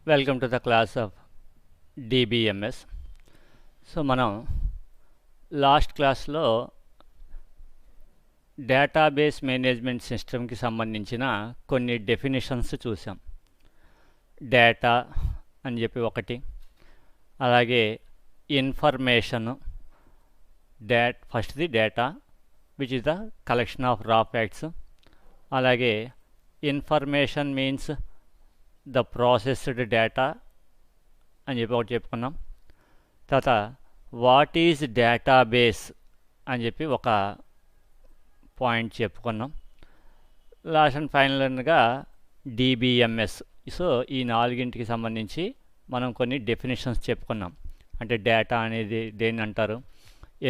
Welcome to the class of DBMS. So మనం last క్లాస్లో database management సిస్టమ్కి సంబంధించిన కొన్ని డెఫినేషన్స్ చూసాం. డేటా అని చెప్పి ఒకటి, అలాగే ఇన్ఫర్మేషను. ఫస్ట్ది data which is the collection of రా ఫ్యాక్ట్స్. అలాగే information means the processed data అని చెప్పి ఒకటి చెప్పుకున్నాం. తర్వాత వాట్ ఈజ్ డేటాబేస్ అని చెప్పి ఒక పాయింట్ చెప్పుకున్నాం. లాస్ట్ అండ్ ఫైనల్గా DBMS. సో ఈ నాలుగింటికి సంబంధించి మనం కొన్ని డెఫినేషన్స్ చెప్పుకున్నాం. అంటే డేటా అనేది దేన్ని అంటారు,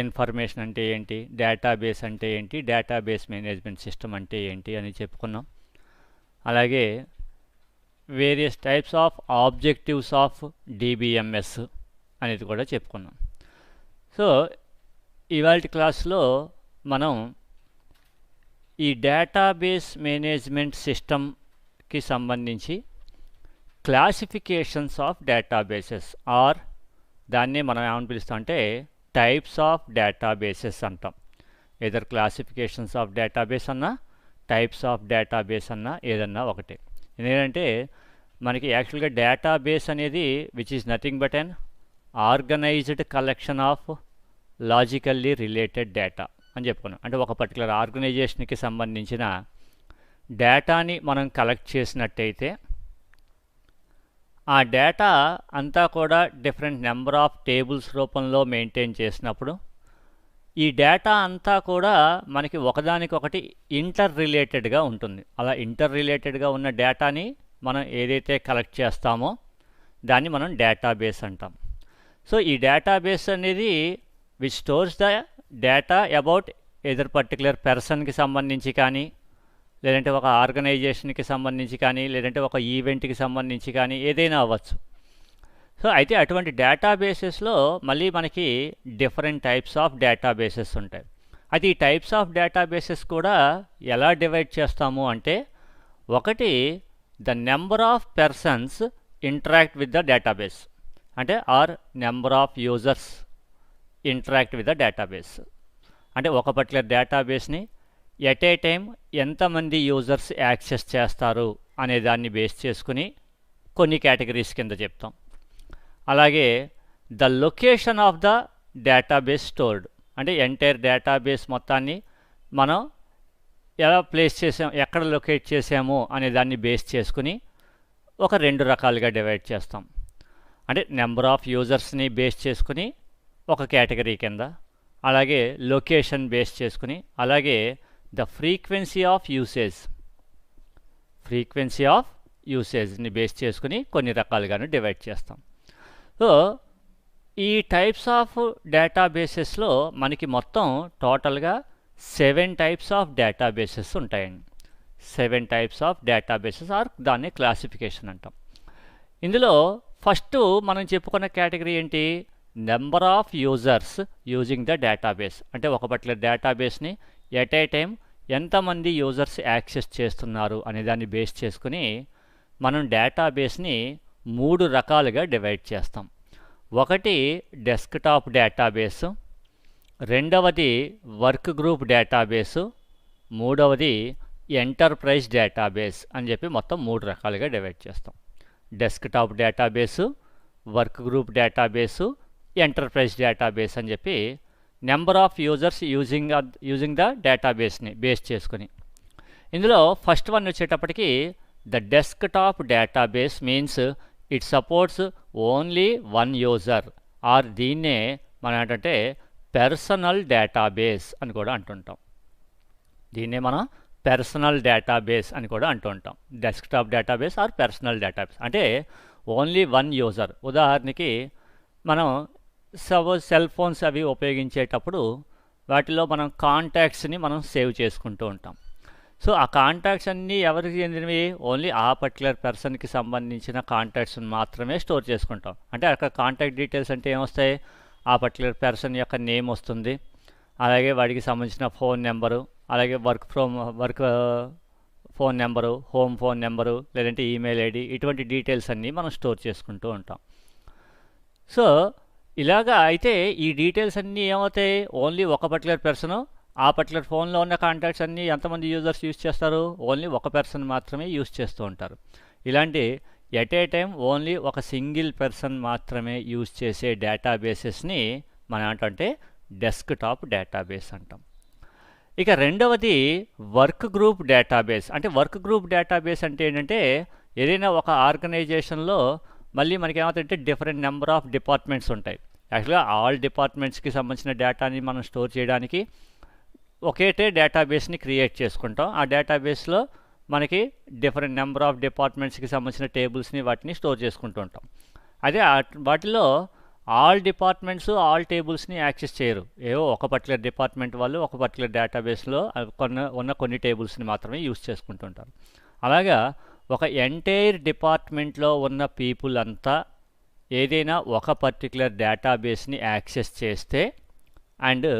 ఇన్ఫర్మేషన్ అంటే ఏంటి, డేటాబేస్ అంటే ఏంటి, డేటాబేస్ మేనేజ్మెంట్ సిస్టమ్ అంటే ఏంటి అని చెప్పుకున్నాం. అలాగే various types of objectives of DBMS అనేది కూడా చెప్పుకున్నాం. సో ఇవాల్టి క్లాస్లో మనం ఈ డేటాబేస్ మేనేజ్మెంట్ సిస్టమ్కి సంబంధించి క్లాసిఫికేషన్స్ ఆఫ్ డేటాబేసెస్ ఆర్ దాన్నే మనం ఏమని పిలుస్తాం అంటే టైప్స్ ఆఫ్ డేటాబేసెస్ అంటాం. ఏదర్ క్లాసిఫికేషన్స్ ఆఫ్ డేటాబేస్ అన్నా టైప్స్ ఆఫ్ డేటాబేస్ అన్నా ఏదన్నా ఒకటే. ఎందుకంటే మనకి యాక్చువల్గా డేటాబేస్ అనేది which is nothing but an organised collection of logically related data అని చెప్పుకున్నాం. అంటే ఒక పర్టికులర్ ఆర్గనైజేషన్కి సంబంధించిన డేటాని మనం కలెక్ట్ చేసినట్టయితే ఆ డేటా అంతా కూడా డిఫరెంట్ నెంబర్ ఆఫ్ టేబుల్స్ రూపంలో మెయింటైన్ చేసినప్పుడు ఈ డేటా అంతా కూడా మనకి ఒకదానికొకటి ఇంటర్ రిలేటెడ్గా ఉంటుంది. అలా ఇంటర్ రిలేటెడ్గా ఉన్న డేటాని మనం ఏదైతే కలెక్ట్ చేస్తామో దాన్ని మనం డేటాబేస్ అంటాం. సో ఈ డేటాబేస్ అనేది which stores the data about either particular పర్సన్కి సంబంధించి కానీ, లేదంటే ఒక ఆర్గనైజేషన్కి సంబంధించి కానీ, లేదంటే ఒక ఈవెంట్కి సంబంధించి కానీ ఏదైనా అవ్వచ్చు. సో అయితే అటువంటి డేటాబేసెస్లో మళ్ళీ మనకి డిఫరెంట్ టైప్స్ ఆఫ్ డేటాబేసెస్ ఉంటాయి. అయితే ఈ టైప్స్ ఆఫ్ డేటాబేసెస్ కూడా ఎలా డివైడ్ చేస్తాము అంటే, ఒకటి the number of persons interact with the database, అంటే or number of users interact with the database. అంటే ఒక పర్టికులర్ డేటాబేస్ని ఎట్ ఏ టైం ఎంతమంది యూజర్స్ యాక్సెస్ చేస్తారు అనే దాన్ని బేస్ చేసుకుని కొన్ని కేటగిరీస్ కింద చెప్తాం. అలాగే the location of the database stored, అంటే ఎంటైర్ డేటాబేస్ మొత్తాన్ని మనం ఎలా ప్లేస్ చేసాం, ఎక్కడ లొకేట్ చేసాము అనే దాన్ని బేస్ చేసుకుని ఒక రెండు రకాలుగా డివైడ్ చేస్తాం. అంటే నెంబర్ ఆఫ్ యూజర్స్ని బేస్ చేసుకుని ఒక కేటగిరీ కింద, అలాగే లొకేషన్ బేస్ చేసుకుని, అలాగే ద ఫ్రీక్వెన్సీ ఆఫ్ యూసేజ్ని బేస్ చేసుకుని కొన్ని రకాలుగాను డివైడ్ చేస్తాం. సో ఈ టైప్స్ ఆఫ్ డేటాబేసెస్లో మనకి మొత్తం టోటల్గా 7 టైప్స్ ఆఫ్ డేటాబేసెస్ ఉంటాయండి. 7 టైప్స్ ఆఫ్ డేటాబేసెస్ ఆర్ దాన్ని క్లాసిఫికేషన్ అంటాం. ఇందులో ఫస్ట్ మనం చెప్పుకున్న కేటగిరీ ఏంటి, number of users using the database. అంటే ఒక పర్టికులర్ డేటాబేస్ని ఎట్ ఏ టైం ఎంతమంది యూజర్స్ యాక్సెస్ చేస్తున్నారు అనే దాన్ని బేస్ చేసుకుని మనం డేటాబేస్ని 3 రకాలుగా డివైడ్ చేస్తాం. ఒకటి డెస్క్టాప్ డేటాబేసు, రెండవది వర్క్ గ్రూప్ డేటాబేసు, మూడవది ఎంటర్ప్రైజ్ డేటాబేస్ అని చెప్పి మొత్తం 3 రకాలుగా డివైడ్ చేస్తాం. Desktop database, work group database, enterprise database అని చెప్పి number of users using the డేటాబేస్ని బేస్ చేసుకుని. ఇందులో ఫస్ట్ వన్ వచ్చేటప్పటికి the desktop database means it supports only 1 user, or దీన్నే మనం ఏంటంటే పర్సనల్ డేటాబేస్ అని కూడా అంటుంటాం. దీన్నే మనం పర్సనల్ డేటాబేస్ అని కూడా అంటుంటాం. Desktop database or personal database అంటే ఓన్లీ 1 యూజర్. ఉదాహరణకి మనం సపోజ్ సెల్ ఫోన్స్ అవి ఉపయోగించేటప్పుడు వాటిలో మనం కాంటాక్ట్స్ని మనం సేవ్ చేసుకుంటూ ఉంటాం. సో ఆ కాంటాక్ట్స్ అన్నీ ఎవరికి చెందినవి, ఓన్లీ ఆ పర్టికులర్ పర్సన్కి సంబంధించిన కాంటాక్ట్స్ని మాత్రమే స్టోర్ చేసుకుంటాం. అంటే అక్కడ కాంటాక్ట్ డీటెయిల్స్ అంటే ఏమొస్తాయి, ఆ పర్టికులర్ పర్సన్ యొక్క నేమ్ వస్తుంది, అలాగే వాడికి సంబంధించిన ఫోన్ నెంబరు, అలాగే work phone number, home phone number, లేదంటే ఈమెయిల్ ఐడి, ఇటువంటి డీటెయిల్స్ అన్నీ మనం స్టోర్ చేసుకుంటూ ఉంటాం. సో ఇలాగా అయితే ఈ డీటెయిల్స్ అన్నీ ఏమవుతాయి, ఓన్లీ ఒక పర్టికులర్ పర్సను ఆ పర్టికులర్ ఫోన్లో ఉన్న కాంటాక్ట్స్ అన్నీ ఎంతమంది యూజర్స్ యూజ్ చేస్తారు, ఓన్లీ ఒక పర్సన్ మాత్రమే యూజ్ చేస్తూ ఉంటారు. ఇలాంటి ఎట్ ఏ టైం ఓన్లీ ఒక సింగిల్ పర్సన్ మాత్రమే యూజ్ చేసే డేటాబేసెస్ని మనం ఏంటంటే డెస్క్టాప్ డేటాబేస్ అంటాం. ఇక రెండవది వర్క్ గ్రూప్ డేటాబేస్. అంటే వర్క్ గ్రూప్ డేటాబేస్ అంటే ఏంటంటే ఏదైనా ఒక ఆర్గనైజేషన్లో మళ్ళీ మనకి ఏమవుతుందంటే డిఫరెంట్ నెంబర్ ఆఫ్ డిపార్ట్మెంట్స్ ఉంటాయి. యాక్చువల్గా ఆల్ డిపార్ట్మెంట్స్కి సంబంధించిన డేటాని మనం స్టోర్ చేయడానికి ఒకేటే డేటాబేస్ని క్రియేట్ చేసుకుంటాం. ఆ డేటాబేస్లో మనకి డిఫరెంట్ నెంబర్ ఆఫ్ డిపార్ట్మెంట్స్కి సంబంధించిన టేబుల్స్ని వాటిని స్టోర్ చేసుకుంటూ ఉంటాం. అదే వాటిలో ఆల్ డిపార్ట్మెంట్స్ ఆల్ టేబుల్స్ని యాక్సెస్ చేయరు. ఏవో ఒక పర్టికులర్ డిపార్ట్మెంట్ వాళ్ళు ఒక పర్టికులర్ డేటాబేస్లో కొన్ని టేబుల్స్ని మాత్రమే యూజ్ చేసుకుంటుంటారు. అలాగా ఒక ఎంటైర్ డిపార్ట్మెంట్లో ఉన్న పీపుల్ అంతా ఏదైనా ఒక పర్టికులర్ డేటాబేస్ని యాక్సెస్ చేస్తే అండ్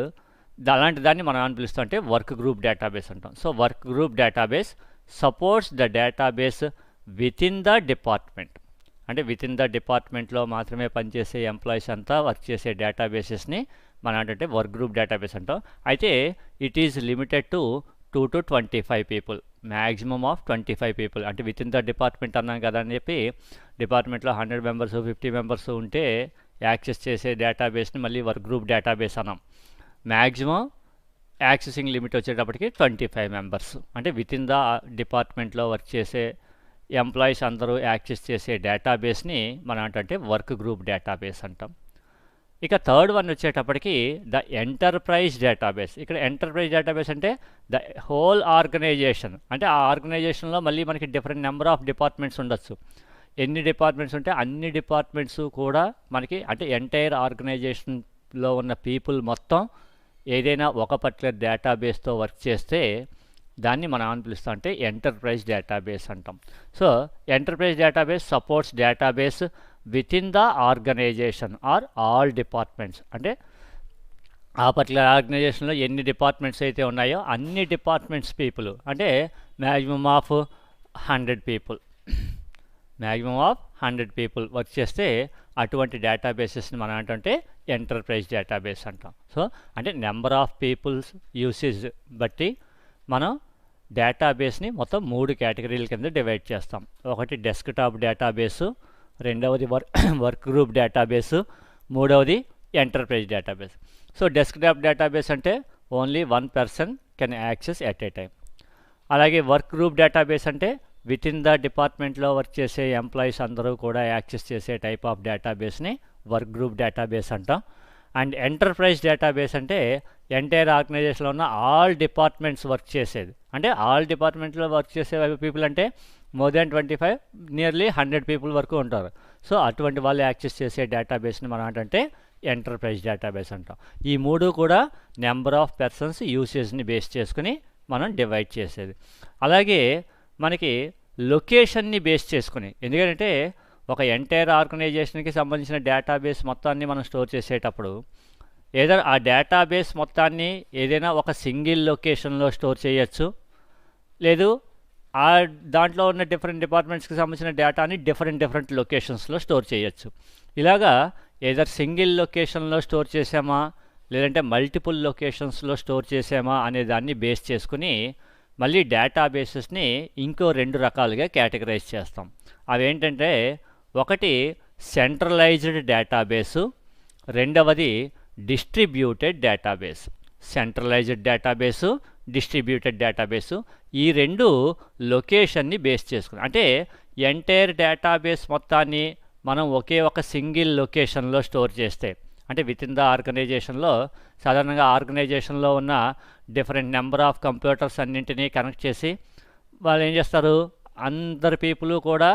అలాంటి దాన్ని మనం అని పిలుస్తాం అంటే వర్క్ గ్రూప్ డేటాబేస్ అంటాం. So work group database supports the database within the department. అంటే విత్ ఇన్ ద డిపార్ట్మెంట్లో మాత్రమే పనిచేసే ఎంప్లాయీస్ అంతా వర్క్ చేసే డేటాబేసెస్ని మనం అంటే వర్క్ గ్రూప్ డేటాబేస్ అంటాం. అయితే it is limited to 2 to 25 people, maximum of 25 people. అంటే విత్ ఇన్ ద డిపార్ట్మెంట్ అన్నాం కదా అని చెప్పి డిపార్ట్మెంట్లో 100 మెంబర్స్ 50 మెంబర్స్ ఉంటే యాక్సెస్ చేసే డేటాబేస్ని మళ్ళీ వర్క్ గ్రూప్ డేటాబేస్ అన్నాం. మ్యాక్సిమం యాక్సెసింగ్ లిమిట్ వచ్చేటప్పటికి 25 మెంబర్స్. అంటే విత్ ఇన్ ద డిపార్ట్మెంట్లో వర్క్ చేసే ఎంప్లాయీస్ అందరూ యాక్సెస్ చేసే డేటాబేస్ని మనం అంటే వర్క్ గ్రూప్ డేటాబేస్ అంటాం. ఇక థర్డ్ వన్ వచ్చేటప్పటికి ద ఎంటర్ప్రైజ్ డేటాబేస్. ఇక్కడ ఎంటర్ప్రైజ్ డేటాబేస్ అంటే ద హోల్ ఆర్గనైజేషన్. అంటే ఆ ఆర్గనైజేషన్లో మళ్ళీ మనకి డిఫరెంట్ నెంబర్ ఆఫ్ డిపార్ట్మెంట్స్ ఉండొచ్చు. ఎన్ని డిపార్ట్మెంట్స్ ఉంటే అన్ని డిపార్ట్మెంట్స్ కూడా మనకి అంటే ఎంటైర్ ఆర్గనైజేషన్లో ఉన్న పీపుల్ మొత్తం ఏదైనా ఒక పర్టికులర్ డేటాబేస్తో వర్క్ చేస్తే దాన్ని మనం అని పిలుస్తాం అంటే ఎంటర్ప్రైజ్ డేటాబేస్ అంటాం. So enterprise database supports database within the organisation or all departments. అంటే ఆ పర్టికులర్ ఆర్గనైజేషన్లో ఎన్ని డిపార్ట్మెంట్స్ అయితే ఉన్నాయో అన్ని డిపార్ట్మెంట్స్ పీపుల్ అంటే maximum of 100 people, maximum of 100 people work చేస్తే అటువంటి డేటాబేసెస్ని మనం ఏంటంటే ఎంటర్ప్రైజ్ డేటాబేస్ అంటాం. సో అంటే నెంబర్ ఆఫ్ పీపుల్స్ యూసేజ్ బట్టి మనం డేటాబేస్ని మొత్తం 3 కేటగిరీల కింద డివైడ్ చేస్తాం. ఒకటి డెస్క్టాప్ డేటాబేసు, రెండవది వర్క్ గ్రూప్ డేటాబేసు, మూడవది enterprise database. So desktop database అంటే only 1 person can access at a time. అలాగే వర్క్ గ్రూప్ డేటాబేస్ అంటే విత్ ఇన్ ద డిపార్ట్మెంట్లో వర్క్ చేసే ఎంప్లాయీస్ అందరూ కూడా యాక్సెస్ చేసే టైప్ ఆఫ్ డేటాబేస్ని వర్క్ గ్రూప్ డేటాబేస్ అంటాం. అండ్ ఎంటర్ప్రైజ్ డేటాబేస్ అంటే ఎంటైర్ ఆర్గనైజేషన్లో ఉన్న ఆల్ డిపార్ట్మెంట్స్ వర్క్ చేసేది. అంటే ఆల్ డిపార్ట్మెంట్లో వర్క్ చేసే పీపుల్ అంటే మోర్ దాన్ 25 నియర్లీ 100 పీపుల్ వరకు ఉంటారు. సో అటువంటి వాళ్ళు యాక్సెస్ చేసే డేటాబేస్ని మనం ఏంటంటే ఎంటర్ప్రైజ్ డేటాబేస్ అంటాం. ఈ మూడు కూడా నెంబర్ ఆఫ్ పర్సన్స్ యూసేజ్ని బేస్ చేసుకుని మనం డివైడ్ చేసేది. అలాగే మనకి లొకేషన్ని బేస్ చేసుకుని, ఎందుకంటే ఒక ఎంటైర్ ఆర్గనైజేషన్కి సంబంధించిన డేటాబేస్ మొత్తాన్ని మనం స్టోర్ చేసేటప్పుడు ఏదైనా ఆ డేటాబేస్ మొత్తాన్ని ఏదైనా ఒక సింగిల్ లొకేషన్లో స్టోర్ చేయొచ్చు, లేదు ఆ దాంట్లో ఉన్న డిఫరెంట్ డిపార్ట్మెంట్స్కి సంబంధించిన డేటాని డిఫరెంట్ లొకేషన్స్లో స్టోర్ చేయొచ్చు. ఇలాగా ఏదర్ సింగిల్ లొకేషన్లో స్టోర్ చేసామా లేదంటే మల్టిపుల్ లొకేషన్స్లో స్టోర్ చేసామా అనే దాన్ని బేస్ చేసుకుని మళ్ళీ డేటాబేసెస్ని ఇంకో 2 రకాలుగా కేటగరైజ్ చేస్తాం. అవేంటంటే ఒకటి సెంట్రలైజ్డ్ డేటాబేసు, రెండవది distributed database. Centralised database, distributed database ఈ 2 లొకేషన్ని బేస్ చేసుకుని, అంటే ఎంటైర్ డేటాబేస్ మొత్తాన్ని మనం ఒకే ఒక సింగిల్ లొకేషన్లో స్టోర్ చేస్తే, అంటే విత్ ఇన్ ద ఆర్గనైజేషన్లో సాధారణంగా ఆర్గనైజేషన్లో ఉన్న డిఫరెంట్ నెంబర్ ఆఫ్ కంప్యూటర్స్ అన్నింటినీ కనెక్ట్ చేసి వాళ్ళు ఏం చేస్తారు, అందరు పీపుల్ కూడా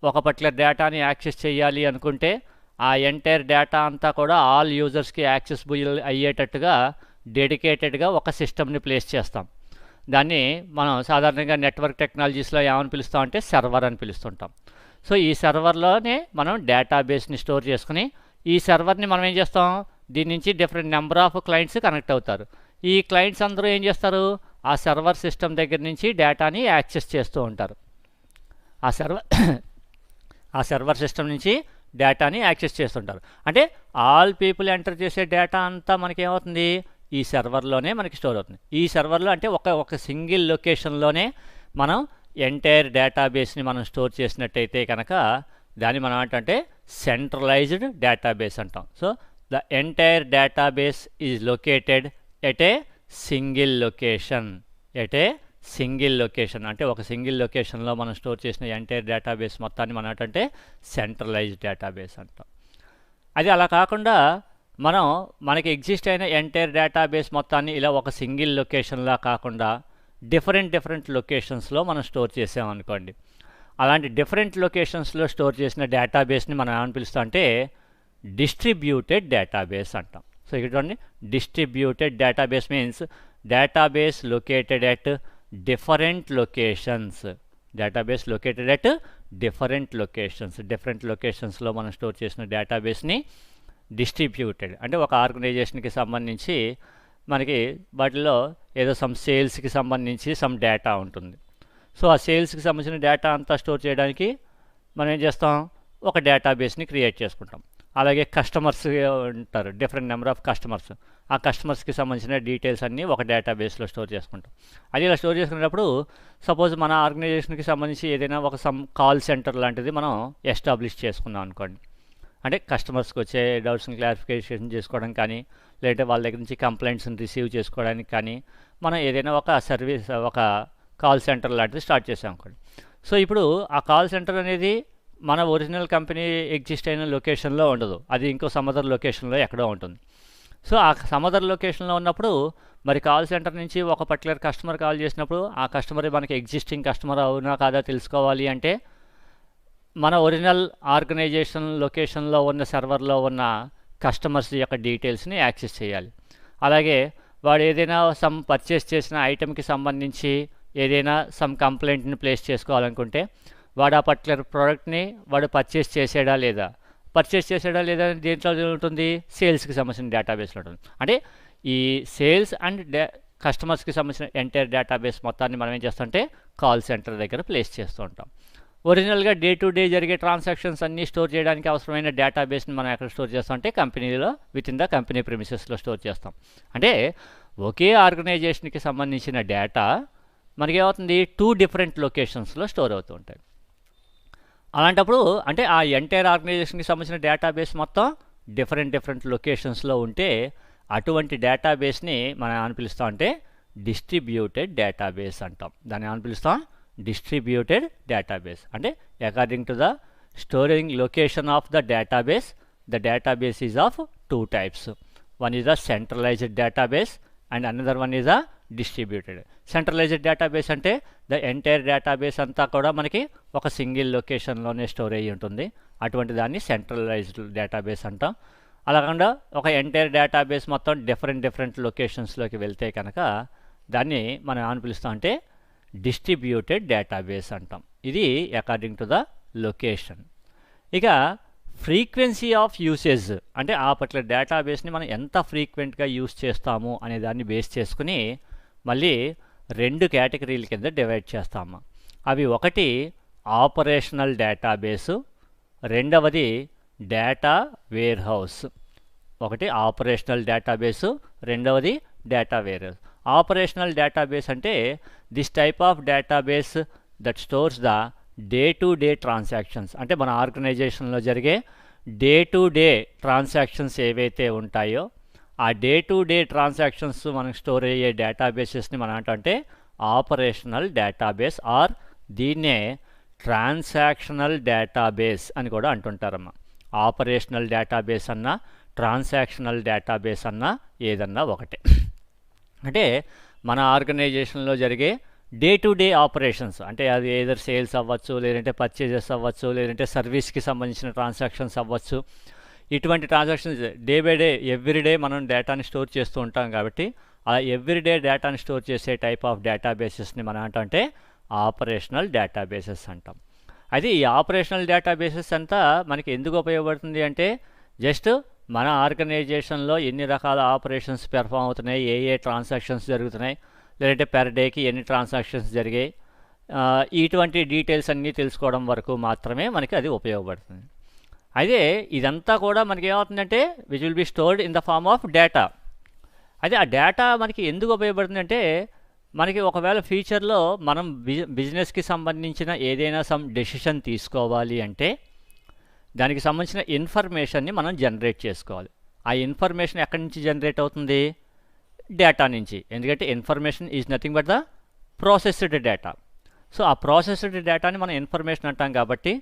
ఒక పర్టికులర్ డేటాని యాక్సెస్ చేయాలి అనుకుంటే ఆ ఎంటైర్ డేటా అంతా కూడా ఆల్ యూజర్స్కి యాక్సెసిబుల్ అయ్యేటట్టుగా డెడికేటెడ్గా ఒక సిస్టమ్ని ప్లేస్ చేస్తాం. దాన్ని మనం సాధారణంగా నెట్వర్క్ టెక్నాలజీస్లో ఏమని పిలుస్తాం అంటే సర్వర్ అని పిలుస్తుంటాం. సో ఈ సర్వర్లోనే మనం డేటాబేస్ని స్టోర్ చేసుకుని ఈ సర్వర్ని మనం ఏం చేస్తాం, దీని నుంచి different number of clients connect అవుతారు. ఈ క్లయింట్స్ అందరూ ఏం చేస్తారు, ఆ సర్వర్ సిస్టమ్ దగ్గర నుంచి డేటాని యాక్సెస్ చేస్తూ ఉంటారు. ఆ సర్వర్ సిస్టమ్ నుంచి డేటాని యాక్సెస్ చేస్తుంటారు. అంటే ఆల్ పీపుల్ ఎంటర్ చేసే డేటా అంతా మనకి ఏమవుతుంది, ఈ సర్వర్లోనే మనకి స్టోర్ అవుతుంది. ఈ సర్వర్లో అంటే ఒక సింగిల్ లొకేషన్లోనే మనం ఎంటైర్ డేటాబేస్ని మనం స్టోర్ చేసినట్టయితే కనుక దాన్ని మనం ఏంటంటే సెంట్రలైజ్డ్ డేటాబేస్ అంటాం. So the entire database is located at a single location. అంటే ఒక సింగిల్ లొకేషన్లో మనం స్టోర్ చేసిన ఎంటైర్ డేటాబేస్ మొత్తాన్ని మనం ఏంటంటే సెంట్రలైజ్డ్ డేటాబేస్ అంటాం. అది అలా కాకుండా మనకి ఎగ్జిస్ట్ అయిన ఎంటైర్ డేటాబేస్ మొత్తాన్ని ఇలా ఒక సింగిల్ లొకేషన్లా కాకుండా డిఫరెంట్ లొకేషన్స్లో మనం స్టోర్ చేసామనుకోండి. అలాంటి డిఫరెంట్ లొకేషన్స్లో స్టోర్ చేసిన డేటాబేస్ని మనం ఏమని పిలుస్తాం అంటే డిస్ట్రిబ్యూటెడ్ డేటాబేస్ అంటాం. సో ఇక్కడ చూడండి, distributed database means database located at different locations. Different లొకేషన్స్లో మనం స్టోర్ చేసిన డేటాబేస్ని డిస్ట్రిబ్యూటెడ్ అంటే ఒక ఆర్గనైజేషన్కి సంబంధించి మనకి వాటిలో ఏదో సేల్స్కి సంబంధించి డేటా ఉంటుంది. సో ఆ సేల్స్కి సంబంధించిన డేటా అంతా స్టోర్ చేయడానికి మనం ఏం చేస్తాం, ఒక డేటాబేస్ని క్రియేట్ చేసుకుంటాం. అలాగే కస్టమర్స్ ఉంటారు, డిఫరెంట్ నెంబర్ ఆఫ్ కస్టమర్స్. ఆ కస్టమర్స్కి సంబంధించిన డీటెయిల్స్ అన్నీ ఒక డేటాబేస్లో స్టోర్ చేసుకుంటాం. అది ఇలా స్టోర్ చేసుకునేటప్పుడు సపోజ్ మన ఆర్గనైజేషన్కి సంబంధించి ఏదైనా ఒక కాల్ సెంటర్ లాంటిది మనం ఎస్టాబ్లిష్ చేసుకున్నాం అనుకోండి. అంటే కస్టమర్స్కి వచ్చే డౌట్స్ని క్లారిఫికేషన్ చేసుకోవడం కానీ, లేదంటే వాళ్ళ దగ్గర నుంచి కంప్లైంట్స్ని రిసీవ్ చేసుకోవడానికి కానీ మనం ఏదైనా ఒక కాల్ సెంటర్ లాంటిది స్టార్ట్ చేసాం అనుకోండి. సో ఇప్పుడు ఆ కాల్ సెంటర్ అనేది మన ఒరిజినల్ కంపెనీ ఎగ్జిస్ట్ అయిన లొకేషన్లో ఉండదు, అది ఇంకో సమ్ లొకేషన్లో ఎక్కడో ఉంటుంది. సో ఆ సమ్ లొకేషన్లో ఉన్నప్పుడు మరి కాల్ సెంటర్ నుంచి ఒక పర్టికులర్ కస్టమర్ కాల్ చేసినప్పుడు ఆ కస్టమర్ మనకి ఎగ్జిస్టింగ్ కస్టమర్ అవునా కాదా తెలుసుకోవాలి అంటే మన ఒరిజినల్ ఆర్గనైజేషన్ లొకేషన్లో ఉన్న సర్వర్లో ఉన్న కస్టమర్స్ యొక్క డీటెయిల్స్ని యాక్సెస్ చేయాలి. అలాగే వాడు ఏదైనా పర్చేస్ చేసిన ఐటెంకి సంబంధించి ఏదైనా కంప్లైంట్ని ప్లేస్ చేసుకోవాలనుకుంటే వాడు ఆ పర్టికులర్ ప్రోడక్ట్ని వాడు పర్చేస్ చేసాడా లేదా దేంట్లో ఉంటుంది, సేల్స్కి సంబంధించిన డేటాబేస్లో ఉంటుంది. అంటే ఈ సేల్స్ అండ్ కస్టమర్స్కి సంబంధించిన ఎంటైర్ డేటాబేస్ మొత్తాన్ని మనం ఏం చేస్తామంటే కాల్ సెంటర్ దగ్గర ప్లేస్ చేస్తూ ఉంటాం. ఒరిజినల్గా డే టు డే జరిగే ట్రాన్సాక్షన్స్ అన్నీ స్టోర్ చేయడానికి అవసరమైన డేటాబేస్ని మనం ఎక్కడ స్టోర్ చేస్తాం అంటే కంపెనీలో విత్ ఇన్ ద కంపెనీ ప్రిమిసెస్లో స్టోర్ చేస్తాం. అంటే ఒకే ఆర్గనైజేషన్కి సంబంధించిన డేటా మనకి ఏమవుతుంది, 2 డిఫరెంట్ లొకేషన్స్లో స్టోర్ అవుతూ ఉంటాయి. అలాంటప్పుడు అంటే ఆ ఎంటైర్ ఆర్గనైజేషన్కి సంబంధించిన డేటాబేస్ మొత్తం డిఫరెంట్ లొకేషన్స్లో ఉంటే అటువంటి డేటాబేస్ని మనం ఏమని పిలుస్తాం అంటే డిస్ట్రిబ్యూటెడ్ డేటాబేస్ అంటాం. దాన్ని ఏమని పిలుస్తాం, డిస్ట్రిబ్యూటెడ్ డేటాబేస్. అంటే according to the storing location of the database is of 2 types. One is the centralized database and another one is a distributed. Centralised database అంటే ద ఎంటైర్ డేటాబేస్ అంతా కూడా మనకి ఒక సింగిల్ లొకేషన్లోనే స్టోర్ అయ్యి ఉంటుంది. అటువంటి దాన్ని సెంట్రలైజ్డ్ డేటాబేస్ అంటాం. అలా కాకుండా ఒక ఎంటైర్ డేటాబేస్ మొత్తం డిఫరెంట్ లొకేషన్స్లోకి వెళ్తే కనుక దాన్ని మనం ఏమని పిలుస్తాం అంటే డిస్ట్రిబ్యూటెడ్ డేటాబేస్ అంటాం. ఇది అకార్డింగ్ టు ద లొకేషన్. ఇక ఫ్రీక్వెన్సీ ఆఫ్ యూసేజ్ అంటే ఆ పర్టికులర్ డేటాబేస్ని మనం ఎంత ఫ్రీక్వెంట్గా యూస్ చేస్తాము అనే దాన్ని బేస్ చేసుకుని మళ్ళీ 2 కేటగిరీల కింద డివైడ్ చేస్తాము. అవి ఒకటి ఆపరేషనల్ డేటాబేసు, రెండవది డేటా వేర్ హౌస్. ఒకటి ఆపరేషనల్ డేటాబేసు, రెండవది data warehouse. Operational database అంటే this type of database that stores the day to day transactions. అంటే మన ఆర్గనైజేషన్లో జరిగే డే టు డే ట్రాన్సాక్షన్స్ ఏవైతే ఉంటాయో ఆ డే టు డే ట్రాన్సాక్షన్స్ మనకు స్టోర్ అయ్యే డేటాబేసెస్ని మనం అంటే ఆపరేషనల్ డేటాబేస్ ఆర్ దీన్నే ట్రాన్సాక్షనల్ డేటాబేస్ అని కూడా అంటుంటారమ్మా. ఆపరేషనల్ డేటాబేస్ అన్నా ట్రాన్సాక్షనల్ డేటాబేస్ అన్నా ఏదన్నా ఒకటే. అంటే మన ఆర్గనైజేషన్లో జరిగే డే టు డే ఆపరేషన్స్ అంటే అది ఏదర్ సేల్స్ అవ్వచ్చు, లేదంటే పర్చేజెస్ అవ్వచ్చు, లేదంటే సర్వీస్కి సంబంధించిన ట్రాన్సాక్షన్స్ అవ్వచ్చు. ఇటువంటి transactions day by day everyday మనం డేటాని స్టోర్ చేస్తూ ఉంటాం కాబట్టి ఆ ఎవ్రీడే డేటాని స్టోర్ చేసే టైప్ ఆఫ్ డేటాబేసెస్ని మనం అంటే ఆపరేషనల్ డేటాబేసెస్ అంటాం. అయితే ఈ ఆపరేషనల్ డేటాబేసెస్ అంతా మనకి ఎందుకు ఉపయోగపడుతుంది అంటే జస్ట్ మన ఆర్గనైజేషన్లో ఎన్ని రకాల ఆపరేషన్స్ పెర్ఫామ్ అవుతున్నాయి, ఏ ట్రాన్సాక్షన్స్ జరుగుతున్నాయి, లేదంటే పెర్ డేకి ఎన్ని ట్రాన్సాక్షన్స్ జరిగాయి, ఇటువంటి డీటెయిల్స్ అన్నీ తెలుసుకోవడం వరకు మాత్రమే మనకి అది ఉపయోగపడుతుంది. అయితే ఇదంతా కూడా మనకి ఏమవుతుందంటే which will be stored in the form of data. అయితే ఆ డేటా మనకి ఎందుకు ఉపయోగపడుతుందంటే మనకి ఒకవేళ ఫ్యూచర్లో మనం బిజినెస్కి సంబంధించిన ఏదైనా సమ్ డెసిషన్ తీసుకోవాలి అంటే దానికి సంబంధించిన ఇన్ఫర్మేషన్ని మనం జనరేట్ చేసుకోవాలి. ఆ ఇన్ఫర్మేషన్ ఎక్కడి నుంచి జనరేట్ అవుతుంది? డేటా నుంచి. ఎందుకంటే information is nothing but the processed data. So ఆ ప్రాసెస్డ్ డేటాని మనం ఇన్ఫర్మేషన్ అంటాం. కాబట్టి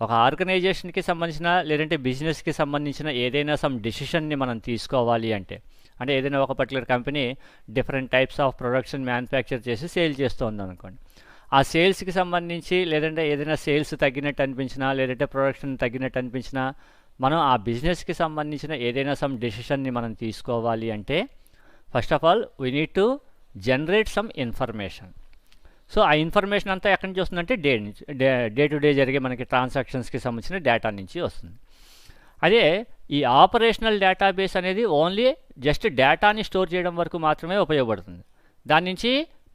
ఒక ఆర్గనైజేషన్కి సంబంధించిన లేదంటే బిజినెస్కి సంబంధించిన ఏదైనా సమ్ డెసిషన్ని మనం తీసుకోవాలి అంటే ఏదైనా ఒక particular company different types of ప్రొడక్ట్స్ని మ్యానుఫ్యాక్చర్ చేసి సేల్ చేస్తుంది అనుకోండి. ఆ సేల్స్కి సంబంధించి లేదంటే ఏదైనా సేల్స్ తగ్గినట్టు అనిపించినా లేదంటే ప్రొడక్షన్ తగ్గినట్టు అనిపించినా మనం ఆ బిజినెస్కి సంబంధించిన ఏదైనా సమ్ డెసిషన్ని మనం తీసుకోవాలి అంటే first of all we need to generate some information. So ఆ ఇన్ఫర్మేషన్ అంతా ఎక్కడి నుంచి వస్తుందంటే డే టు డే జరిగే మనకి ట్రాన్సాక్షన్స్కి సంబంధించిన డేటా నుంచి వస్తుంది. అదే ఈ ఆపరేషనల్ డేటాబేస్ అనేది ఓన్లీ జస్ట్ డేటాని స్టోర్ చేయడం వరకు మాత్రమే ఉపయోగపడుతుంది. దాని నుంచి